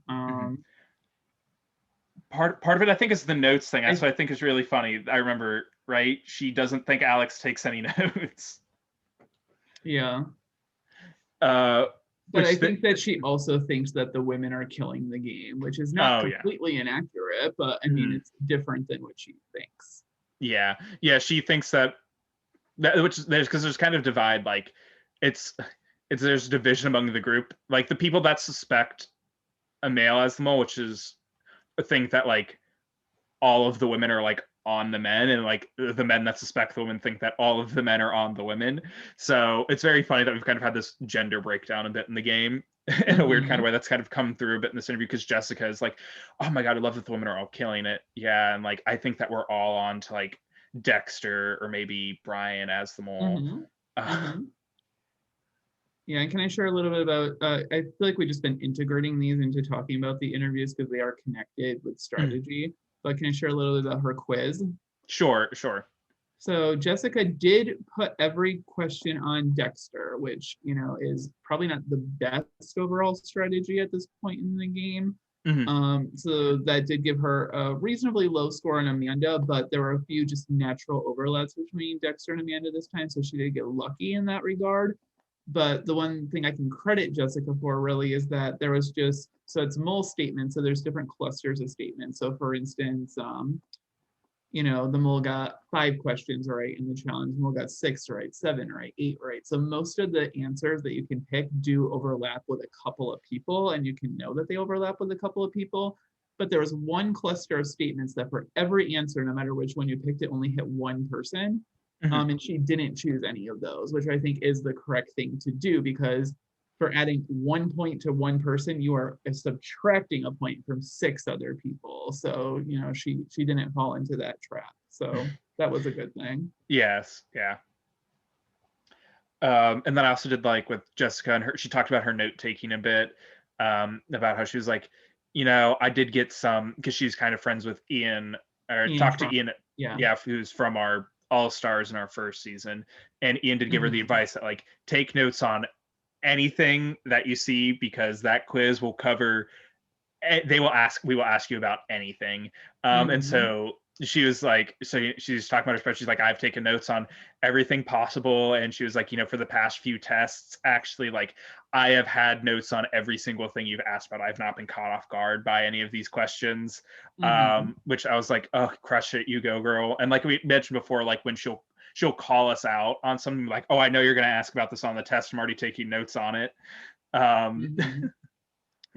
Part of it, I think, is the notes thing. That's what I think is really funny. I remember, right? She doesn't think Alex takes any notes. Yeah. But I think that she also thinks that the women are killing the game, which is not completely inaccurate, but I mean, it's different than what she thinks. Yeah. She thinks that which there's kind of divide. Like, there's division among the group. Like the people that suspect a male as the mole, which is think that like all of the women are like on the men, and like the men that suspect the women think that all of the men are on the women. So it's very funny that we've kind of had this gender breakdown a bit in the game in a weird kind of way that's kind of come through a bit in this interview, because Jessica is like, oh my god, I love that the women are all killing it. Yeah. And like I think that we're all on to like Dexter or maybe Brian as the mole. Yeah, and can I share a little bit about, I feel like we've just been integrating these into talking about the interviews because they are connected with strategy, but can I share a little bit about her quiz? Sure. So Jessica did put every question on Dexter, which, you know, is probably not the best overall strategy at this point in the game. So that did give her a reasonably low score on Amanda, but there were a few just natural overlaps between Dexter and Amanda this time, so she did get lucky in that regard. But the one thing I can credit Jessica for really is that there was just, so it's mole statements, so there's different clusters of statements. So for instance, you know, the mole got 5 questions right in the challenge, the mole got 6 right, 7 right, 8 right. So most of the answers that you can pick do overlap with a couple of people, and you can know that they overlap with a couple of people. But there was one cluster of statements that for every answer, no matter which one you picked, it only hit one person. And she didn't choose any of those, which I think is the correct thing to do, because for adding 1 point to one person, you are subtracting a point from 6 other people. So, you know, she didn't fall into that trap. So that was a good thing. Yes, yeah. And then I also did like with Jessica and her, she talked about her note taking a bit, about how she was like, you know, I did get some, because she's kind of friends with Ian, or talked to Ian, who's from our all-stars in our first season, and Ian did give her the Mhm. advice that like take notes on anything that you see because that quiz will cover we will ask you about anything. And Mhm. so she was like, so she's talking about her spreadsheet. She's like, I've taken notes on everything possible. And she was like, for the past few tests, actually, like I have had notes on every single thing you've asked about. I've not been caught off guard by any of these questions. Mhm. Which I was like, oh, crush it, you go, girl. And like we mentioned before, like when she'll call us out on something like, oh, I know you're going to ask about this on the test. I'm already taking notes on it. Mhm.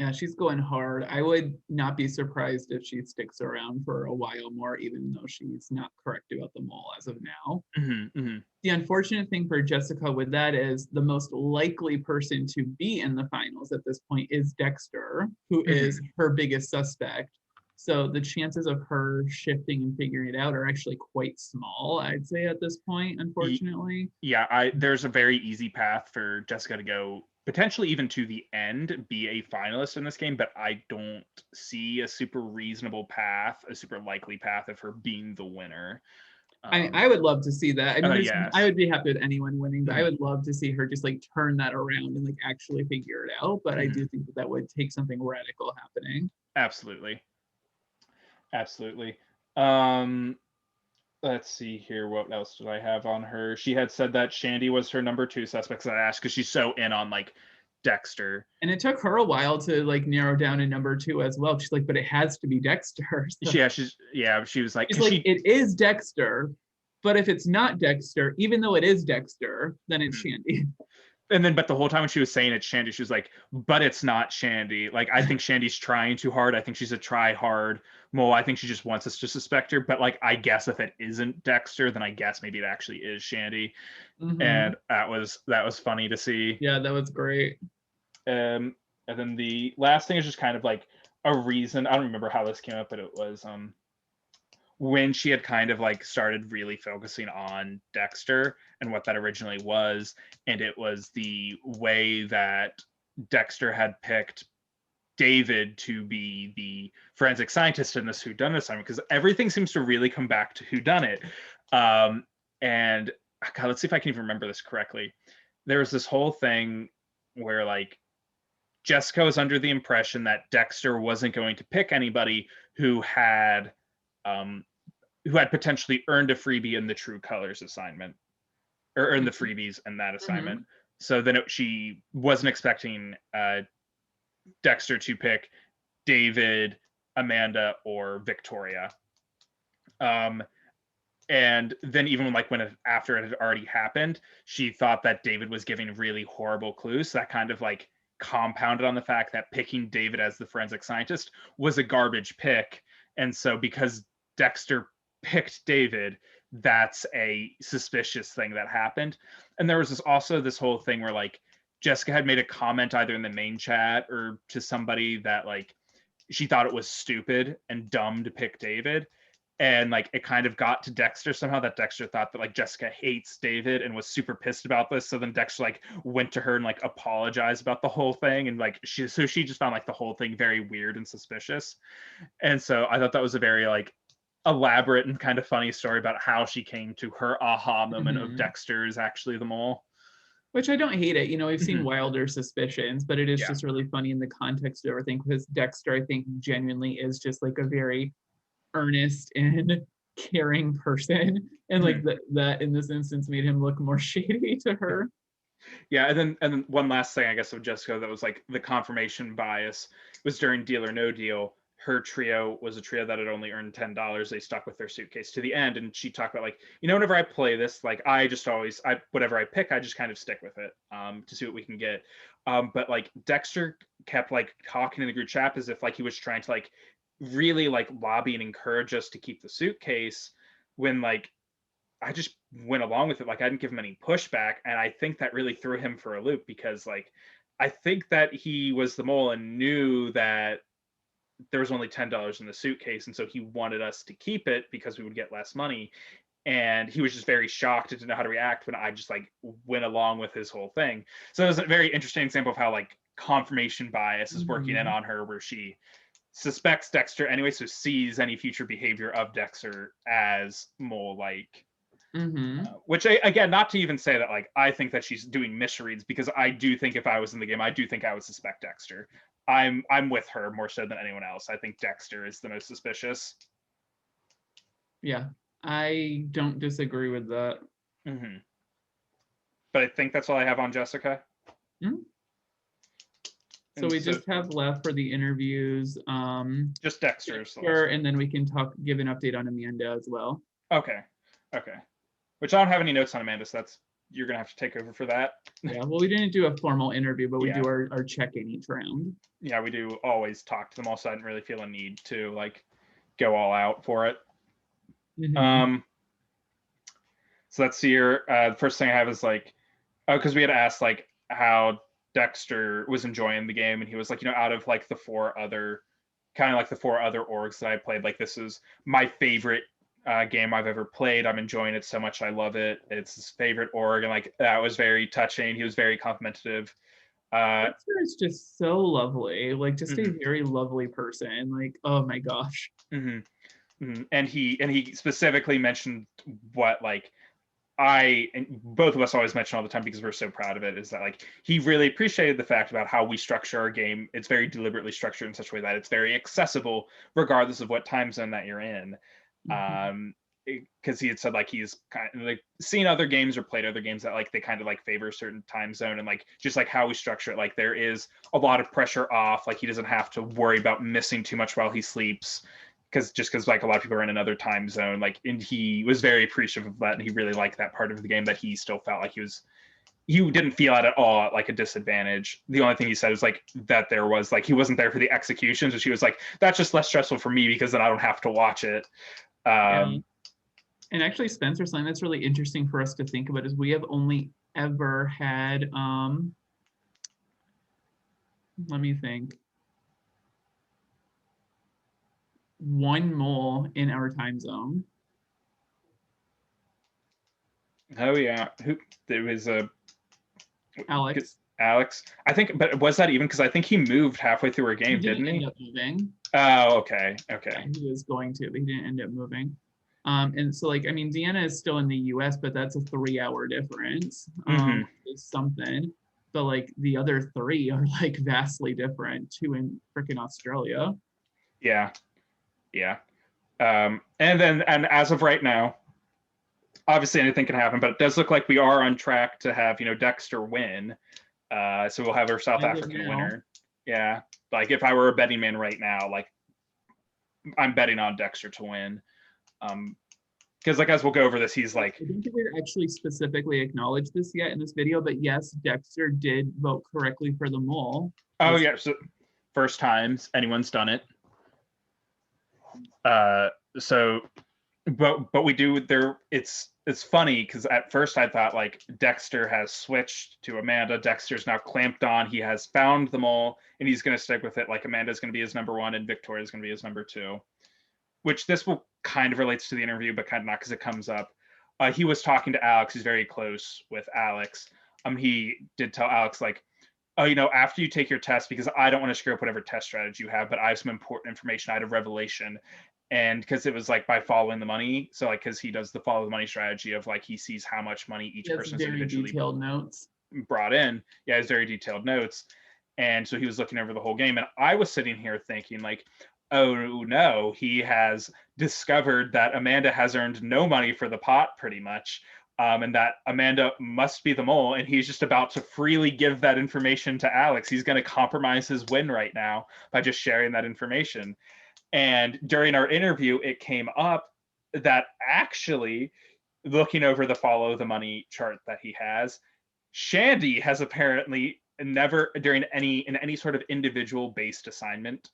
Yeah, she's going hard. I would not be surprised if she sticks around for a while more, even though she's not correct about the mole as of now. Mhm, mhm. The unfortunate thing for Jessica with that is the most likely person to be in the finals at this point is Dexter, who is Mhm. her biggest suspect. So the chances of her shifting and figuring it out are actually quite small, I'd say, at this point, unfortunately. Yeah, there's a very easy path for Jessica to go potentially even to the end, be a finalist in this game, but I don't see a super reasonable path, a super likely path of her being the winner. I would love to see that. I mean, I Yes. would be happy with anyone winning, but I Mhm, would love to see her just like turn that around and like actually figure it out. But I mhm. do think that that would take something radical happening. Absolutely. Absolutely. Um, let's see here. What else did I have on her? She had said that Shandy was her number two suspect. I asked because she's so in on like Dexter. And it took her a while to like narrow down a number two as well. She's like, but it has to be Dexter. So She was like, she's because like, she it is Dexter, but if it's not Dexter, even though it is Dexter, then it's mhm. Shandy. And then but the whole time when she was saying it's Shandy, she was like, but it's not Shandy. Like I think Shandy's trying too hard. I think she's a try hard mole. I think she just wants us to suspect her. But like I guess if it isn't Dexter, then I guess maybe it actually is Shandy. Mm-hmm. And that was funny to see. Yeah, that was great. And then the last thing is just kind of like a reason. I don't remember how this came up, but it was when she had kind of like started really focusing on Dexter and what that originally was, and it was the way that Dexter had picked David to be the forensic scientist in this whodunit assignment, because everything seems to really come back to whodunit. And God, let's see if I can even remember this correctly. There was this whole thing where like Jessica was under the impression that Dexter wasn't going to pick anybody who had um, potentially earned a freebie in the True Colors assignment, or in the freebies in that Mm-hmm. assignment. So then she wasn't expecting Dexter to pick David, Amanda, or Victoria. Um, and then even like after it had already happened, she thought that David was giving really horrible clues. So that kind of like compounded on the fact that picking David as the forensic scientist was a garbage pick. And so because Dexter picked David, that's a suspicious thing that happened. And there was also this whole thing where like Jessica had made a comment either in the main chat or to somebody that like she thought it was stupid and dumb to pick David. And like it kind of got to Dexter somehow, that Dexter thought that like Jessica hates David and was super pissed about this. So then Dexter like went to her and like apologized about the whole thing. And like she just found like the whole thing very weird and suspicious. And so I thought that was a very like elaborate and kind of funny story about how she came to her aha moment of Mm-hmm. Dexter is actually the mole. Which I don't hate it. We've seen Mhm. wilder suspicions, but it is Yeah. just really funny in the context of everything because Dexter, I think, genuinely is just like a very earnest and caring person. And like Mhm. that in this instance made him look more shady to her. Yeah, and then one last thing I guess of Jessica that was like the confirmation bias was during Deal or No Deal. Her trio was a trio that had only earned $10. They stuck with their suitcase to the end, and she talked about like, whenever I play this, like I just always whatever I pick, I just kind of stick with it to see what we can get. But like Dexter kept like talking in the group chat as if like he was trying to like really like lobby and encourage us to keep the suitcase when like I just went along with it. Like I didn't give him any pushback, and I think that really threw him for a loop because like I think that he was the mole and knew that there was only $10 in the suitcase, and so he wanted us to keep it because we would get less money. And he was just very shocked and didn't know how to react when I just like went along with his whole thing. So it was a very interesting example of how like confirmation bias is working in Mm-hmm. on her, where she suspects Dexter anyway, so sees any future behavior of Dexter as mole like. Which again, not to even say that like I think that she's doing misreads, because I do think if I was in the game, I do think I would suspect Dexter. I'm with her more so than anyone else. I think Dexter is the most suspicious. Yeah, I don't disagree with that. But I think that's all I have on Jessica. So we just have left for the interviews. Just Dexter. Sure, and then we can give an update on Amanda as well. Okay. Which I don't have any notes on Amanda, so you're gonna have to take over for that. Yeah, well, we didn't do a formal interview, but we do our check-in each round. Yeah, we do always talk to them. Also, I didn't really feel a need to like go all out for it. So let's see here. The first thing I have is like, because we had asked like how Dexter was enjoying the game, and he was like, out of like the four other orgs that I played, like this is my favorite game I've ever played. I'm enjoying it so much. I love it. It's his favorite org, and like that was very touching. He was very complimentary. Dexter is just so lovely, like just a very lovely person. Like, oh my gosh. And he specifically mentioned what like and both of us always mention all the time because we're so proud of it, is that like he really appreciated the fact about how we structure our game. It's very deliberately structured in such a way that it's very accessible regardless of what time zone that you're in. Because he had said like he's kind of like seen other games or played other games that like they kind of like favor a certain time zone, and like just like how we structure it, like there is a lot of pressure off. Like he doesn't have to worry about missing too much while he sleeps, because like a lot of people are in another time zone, like, and he was very appreciative of that, and he really liked that part of the game, that he still felt like he didn't feel at all at like a disadvantage. The only thing he said was like that there was like he wasn't there for the executions, which he was like, that's just less stressful for me because then I don't have to watch it. And actually, Spencer, something that's really interesting for us to think about is we have only ever had let me think, one mole in our time zone. Oh yeah, there was Alex. I think, but was that even, because I think he moved halfway through our game, didn't he? End up moving. Oh, okay. Yeah, he was going to, but he didn't end up moving. And so like, I mean, Deanna is still in the US, but that's a 3-hour difference. It's something. But like the other three are like vastly different, 2 in freaking Australia. Yeah. And as of right now, obviously anything can happen, but it does look like we are on track to have Dexter win. So we'll have our South African winner. Yeah, like if I were a betting man right now, like I'm betting on Dexter to win. Because like as we'll go over this, he's like, I don't think we've actually specifically acknowledged this yet in this video, but yes, Dexter did vote correctly for the mole. Oh yeah, so first times anyone's done it. So but we do there. It's funny because at first I thought like Dexter has switched to Amanda. Dexter's now clamped on. He has found them all, and he's going to stick with it. Like Amanda's going to be his number 1, and Victoria's going to be his number 2. Which this will kind of relates to the interview, but kind of not, because it comes up. He was talking to Alex. He's very close with Alex. He did tell Alex like, oh, after you take your test, because I don't want to screw up whatever test strategy you have, but I have some important information. I had a revelation. And because it was like by following the money, so like because he does the follow the money strategy of like he sees how much money each person's individually detailed notes brought in. Yeah, it's very detailed notes. And so he was looking over the whole game, and I was sitting here thinking like, oh no, he has discovered that Amanda has earned no money for the pot pretty much, and that Amanda must be the mole, and he's just about to freely give that information to Alex. He's going to compromise his win right now by just sharing that information. And during our interview, it came up that actually, looking over the follow the money chart that he has, Shandy has apparently never, in any sort of individual based assignment,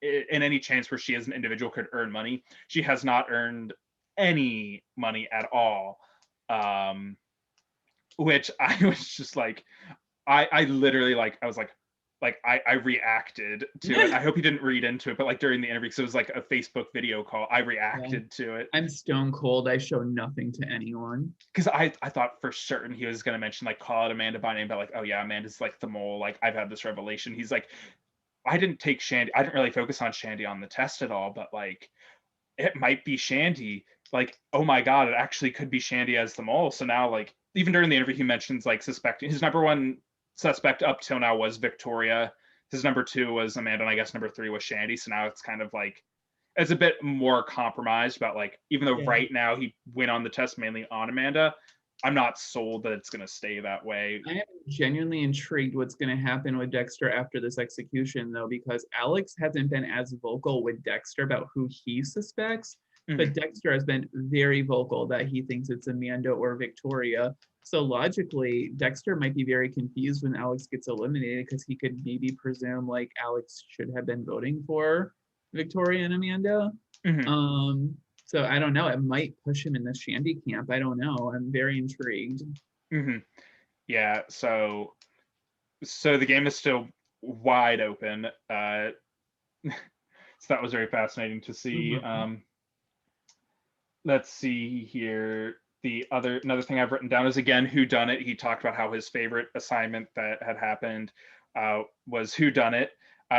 in any chance where she as an individual could earn money, she has not earned any money at all. Which I was just like, I literally like, I was like I reacted to it. I hope you didn't read into it, but like during the interview, because it was like a Facebook video call, I reacted to it. I'm stone cold. I show nothing to anyone. Because I thought for certain he was going to mention like call it Amanda by name, but like, oh yeah, Amanda's like the mole. Like I've had this revelation. He's like, I didn't take Shandy. I didn't really focus on Shandy on the test at all, but like it might be Shandy. like, oh my God, it actually could be Shandy as the mole. So now, like, even during the interview, he mentions like suspecting his number one suspect up till now was Victoria. His number two was Amanda, and I guess number three was Shandy. So now it's kind of like it's a bit more compromised about like, even though Yeah. right now he went on the test mainly on Amanda, I'm not sold that it's going to stay that way. I am genuinely intrigued what's going to happen with Dexter after this execution, though, because Alex hasn't been as vocal with Dexter about who he suspects, but Dexter has been very vocal that he thinks it's Amanda or Victoria. So logically, Dexter might be very confused when Alex gets eliminated because he could maybe presume like Alex should have been voting for Victoria and Amanda. Mm-hmm. So I don't know. It might push him in the Shandy camp. I don't know. I'm very intrigued. Mm-hmm. Yeah. So the game is still wide open. So that was very fascinating to see. Mm-hmm. Let's see here. Another thing I've written down is again Who Done It. He talked about how his favorite assignment that had happened was Who Done It,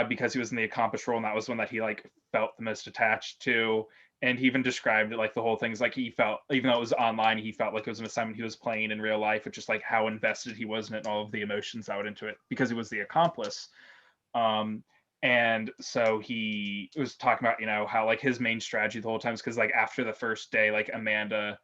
because he was in the accomplished role, and that was one that he like felt the most attached to. And he even described it like the whole thing's like he felt, even though it was online, he felt like it was an assignment he was playing in real life. It's just like how invested he was in it and all of the emotions out into it because he was the accomplice. And so he was talking about, you know, how like his main strategy the whole time is because like after the first day, like Amanda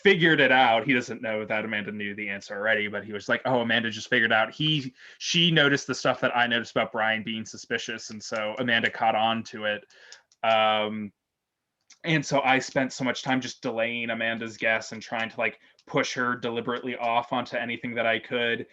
figured it out. He doesn't know that Amanda knew the answer already, but he was like, oh, Amanda just figured out. She noticed the stuff that I noticed about Brian being suspicious, and so Amanda caught on to it. And so I spent so much time just delaying Amanda's guess and trying to like push her deliberately off onto anything that I could.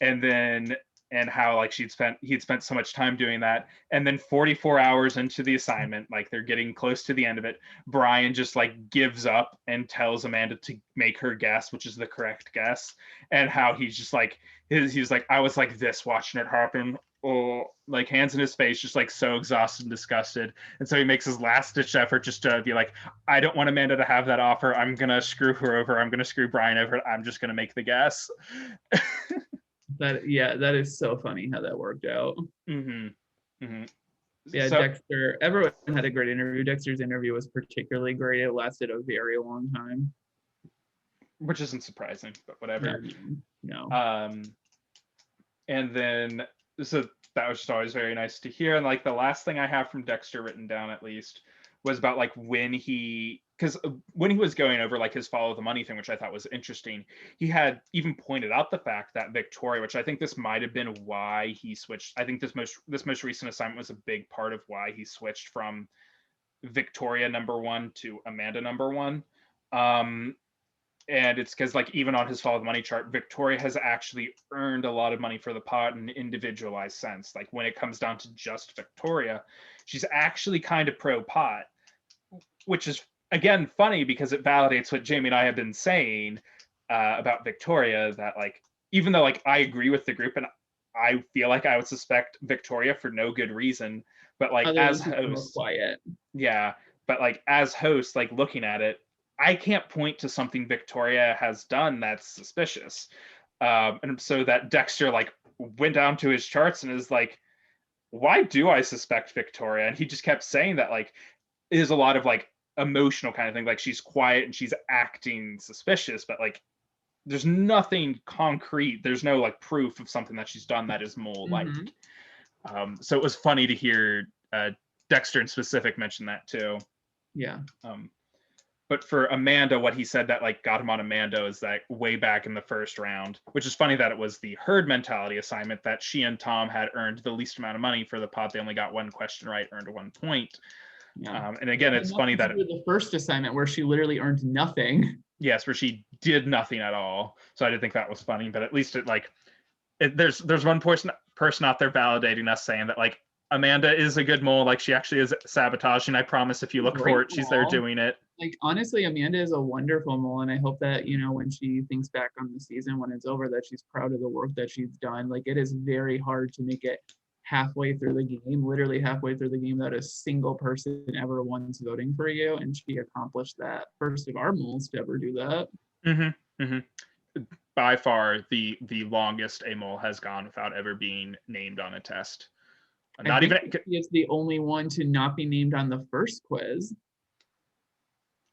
And how like he'd spent so much time doing that. And then 44 hours into the assignment, like they're getting close to the end of it, Brian just like gives up and tells Amanda to make her guess, which is the correct guess. And how he's just like, he's like, I was like this watching it happen. Or like hands in his face, just like so exhausted and disgusted. And so he makes his last ditch effort just to be like, I don't want Amanda to have that offer. I'm going to screw her over. I'm going to screw Brian over. I'm just going to make the guess. That is so funny how that worked out. Mm-hmm. Mm-hmm. Yeah, So, Dexter, everyone had a great interview. Dexter's interview was particularly great. It lasted a very long time. which isn't surprising, but whatever. No. And then so that was just always very nice to hear. And like the last thing I have from Dexter written down at least was about like when he was going over like his follow the money thing, which I thought was interesting, he had even pointed out the fact that Victoria, which I think this might have been why he switched. I think this most recent assignment was a big part of why he switched from Victoria number one to Amanda number one. And it's because like even on his follow the money chart, Victoria has actually earned a lot of money for the pot in an individualized sense. Like when it comes down to just Victoria, she's actually kind of pro pot, which is again funny because it validates what Jamie and I have been saying about Victoria, that like even though like I agree with the group and I feel like I would suspect Victoria for no good reason, but like Other as than she's more host, quiet. yeah, but like as host, like looking at it, I can't point to something Victoria has done that's suspicious. And so that Dexter like went down to his charts and is like, why do I suspect Victoria? And he just kept saying that like it is a lot of like emotional kind of thing. Like she's quiet and she's acting suspicious, but like there's nothing concrete. There's no like proof of something that she's done that is mole like. So it was funny to hear Dexter in specific mention that too. Yeah. But for Amanda, what he said that like got him on Amanda is that way back in the first round, which is funny that it was the herd mentality assignment that she and Tom had earned the least amount of money for the pot. They only got one question right, earned 1 point. Yeah. And again, it's funny that the first assignment where she literally earned nothing. Yes, where she did nothing at all. So I did think that was funny, but at least it like there's one person out there validating us, saying that like Amanda is a good mole, like she actually is sabotaging. I promise if you look for it, she's there doing it. Like honestly, Amanda is a wonderful mole, and I hope that when she thinks back on the season when it's over, that she's proud of the work that she's done. Like it is very hard to make it halfway through the game, literally halfway through the game, without a single person ever once voting for you, and she accomplished that. First of our moles to ever do that. By far the longest a mole has gone without ever being named on a test. Not even it's the only one to not be named on the first quiz.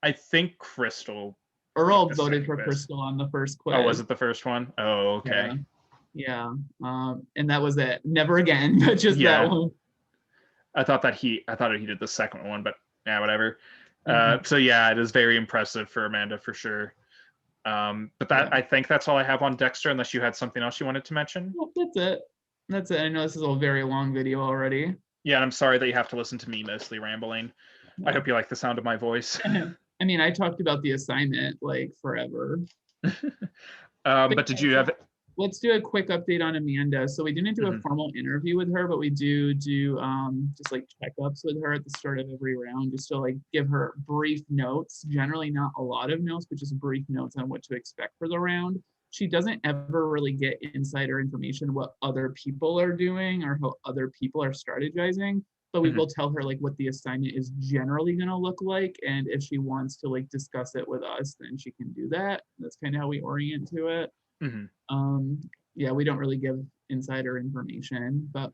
I think Crystal Earl the voted second for best. Crystal on the first quiz. Oh, was it the first one? Oh, okay. Yeah. And that was it. Never again, but just that one. I thought he did the second one, but yeah, whatever. Mhm. So yeah, it is very impressive for Amanda for sure. But that I think that's all I have on Dexter, unless you had something else you wanted to mention. Well, that's it. That's it. I know this is a very long video already. Yeah, and I'm sorry that you have to listen to me mostly rambling. Yeah. I hope you like the sound of my voice. I mean, I talked about the assignment like forever. But did you have? Let's do a quick update on Amanda. So we didn't do a formal interview with her, but we do just like checkups with her at the start of every round, just to like give her brief notes. Generally, not a lot of notes, but just brief notes on what to expect for the round. She doesn't ever really get insider information what other people are doing or how other people are strategizing, but we will tell her like what the assignment is generally going to look like, and if she wants to like discuss it with us, then she can do that. That's kind of how we orient to it. Yeah, we don't really give insider information, but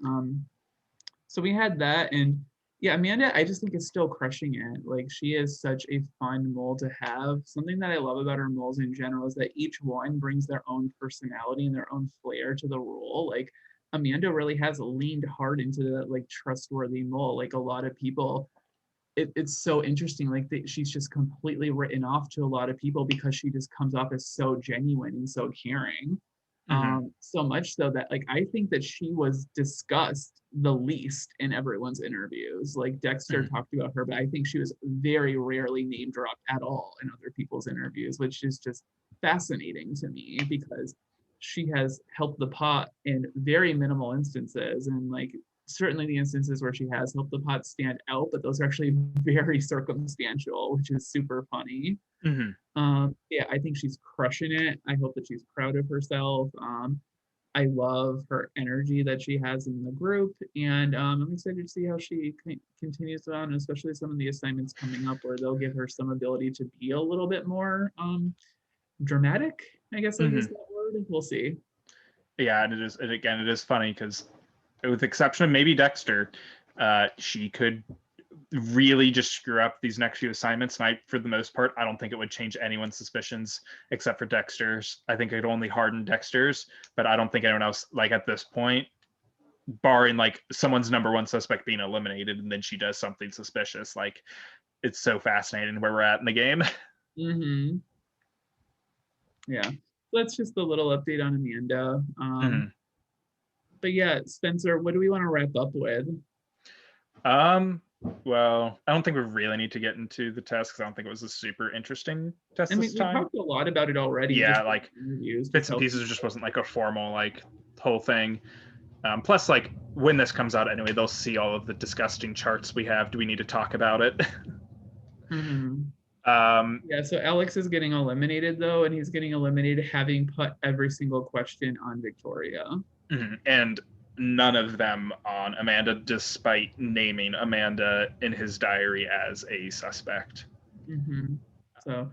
so we had that, and yeah, Amanda, I just think is still crushing it. Like she is such a fun mole to have. Something that I love about our moles in general is that each one brings their own personality and their own flair to the role. Like Amanda really has leaned hard into that like trustworthy mole. Like a lot of people, it's so interesting. Like she's just completely written off to a lot of people because she just comes off as so genuine and so caring. So much so that like I think that she was discussed the least in everyone's interviews. Like Dexter talked about her, but I think she was very rarely name dropped at all in other people's interviews, which is just fascinating to me because she has helped the pot in very minimal instances, and like certainly the instances where she has helped the pot stand out, but those are actually very circumstantial, which is super funny. Yeah, I think she's crushing it. I hope that she's proud of herself. I love her energy that she has in the group, and I'm excited to see how she continues on, especially some of the assignments coming up where they'll give her some ability to be a little bit more dramatic. I guess I'll use that word. We'll see. Yeah, and it is funny because, with the exception of maybe Dexter, she could really just screw up these next few assignments. And for the most part, I don't think it would change anyone's suspicions except for Dexter's. I think it would only harden Dexter's, but I don't think anyone else, like at this point, barring like someone's number one suspect being eliminated and then she does something suspicious. Like it's so fascinating where we're at in the game. Yeah, that's just a little update on Amanda. But yeah, Spencer, what do we want to wrap up with? Well, I don't think we really need to get into the test because I don't think it was a super interesting test this time. We talked a lot about it already. Yeah, like bits and pieces. Just wasn't like a formal like whole thing. Plus, like when this comes out anyway, they'll see all of the disgusting charts we have. Do we need to talk about it? Yeah, so Alex is getting eliminated though, and he's getting eliminated having put every single question on Victoria. And none of them on Amanda, despite naming Amanda in his diary as a suspect. So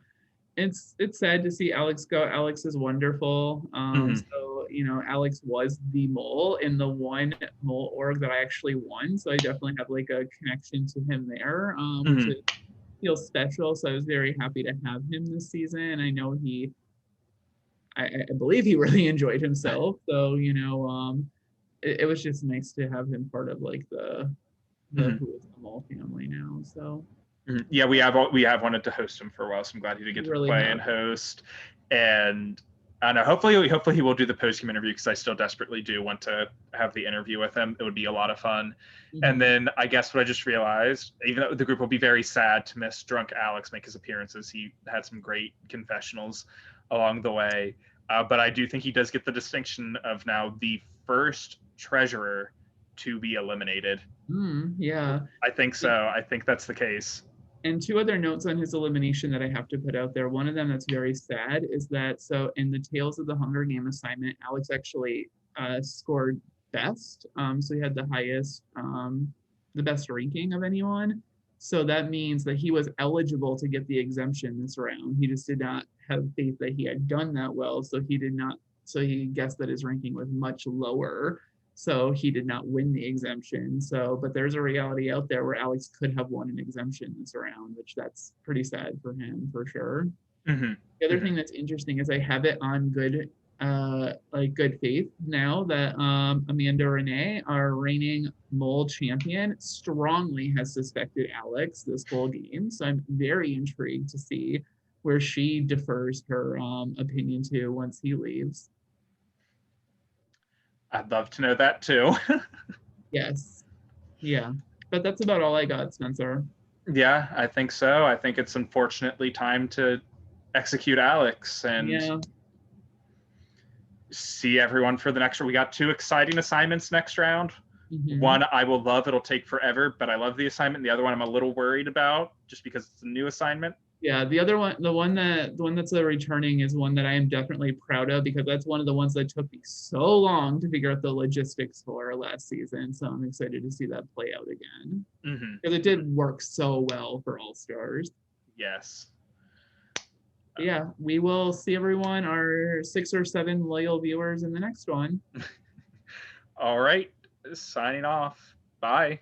it's sad to see Alex go. Alex is wonderful. So you know, Alex was the mole in the one mole org that I actually won. So I definitely have like a connection to him there, which feels special. So I was very happy to have him this season. I know I believe he really enjoyed himself. So you know, it was just nice to have him part of like the Who is the Mole family now. So yeah, we have wanted to host him for a while, so I'm glad he did get to play and host. And I don't know, hopefully he will do the post-game interview because I still desperately do want to have the interview with him. It would be a lot of fun. And then I guess what I just realized, even though the group will be very sad to miss drunk Alex make his appearances, he had some great confessionals along the way. But I do think he does get the distinction of now the first treasurer to be eliminated. Yeah, I think so. I think that's the case. And two other notes on his elimination that I have to put out there. One of them that's very sad is that so in the Tales of the Hunger Game assignment, Alex actually scored best. So he had the highest, the best ranking of anyone. So that means that he was eligible to get the exemption this round. He just did not have faith that he had done that well. So he did not. So he guessed that his ranking was much lower. So he did not win the exemption. So, but there's a reality out there where Alex could have won an exemption this round, which that's pretty sad for him for sure. Mm-hmm. The other Mm-hmm. thing that's interesting is I have it on good faith now that Amanda Renee, our reigning mole champion, strongly has suspected Alex this whole game. So I'm very intrigued to see where she defers her opinion to once he leaves. I'd love to know that too. Yes. Yeah. But that's about all I got, Spencer. Yeah, I think so. I think it's unfortunately time to execute Alex and Yeah. see everyone for the next round. We got 2 exciting assignments next round. Mhm. One I will love, it'll take forever, but I love the assignment. The other one I'm a little worried about just because it's a new assignment. Yeah, the other one, the one that's returning is one that I am definitely proud of because that's one of the ones that took me so long to figure out the logistics for last season. So I'm excited to see that play out again Mm-hmm. because it did work so well for All Stars. Yes. But yeah, we will see everyone, our 6 or 7 loyal viewers, in the next one. All right. Signing off. Bye.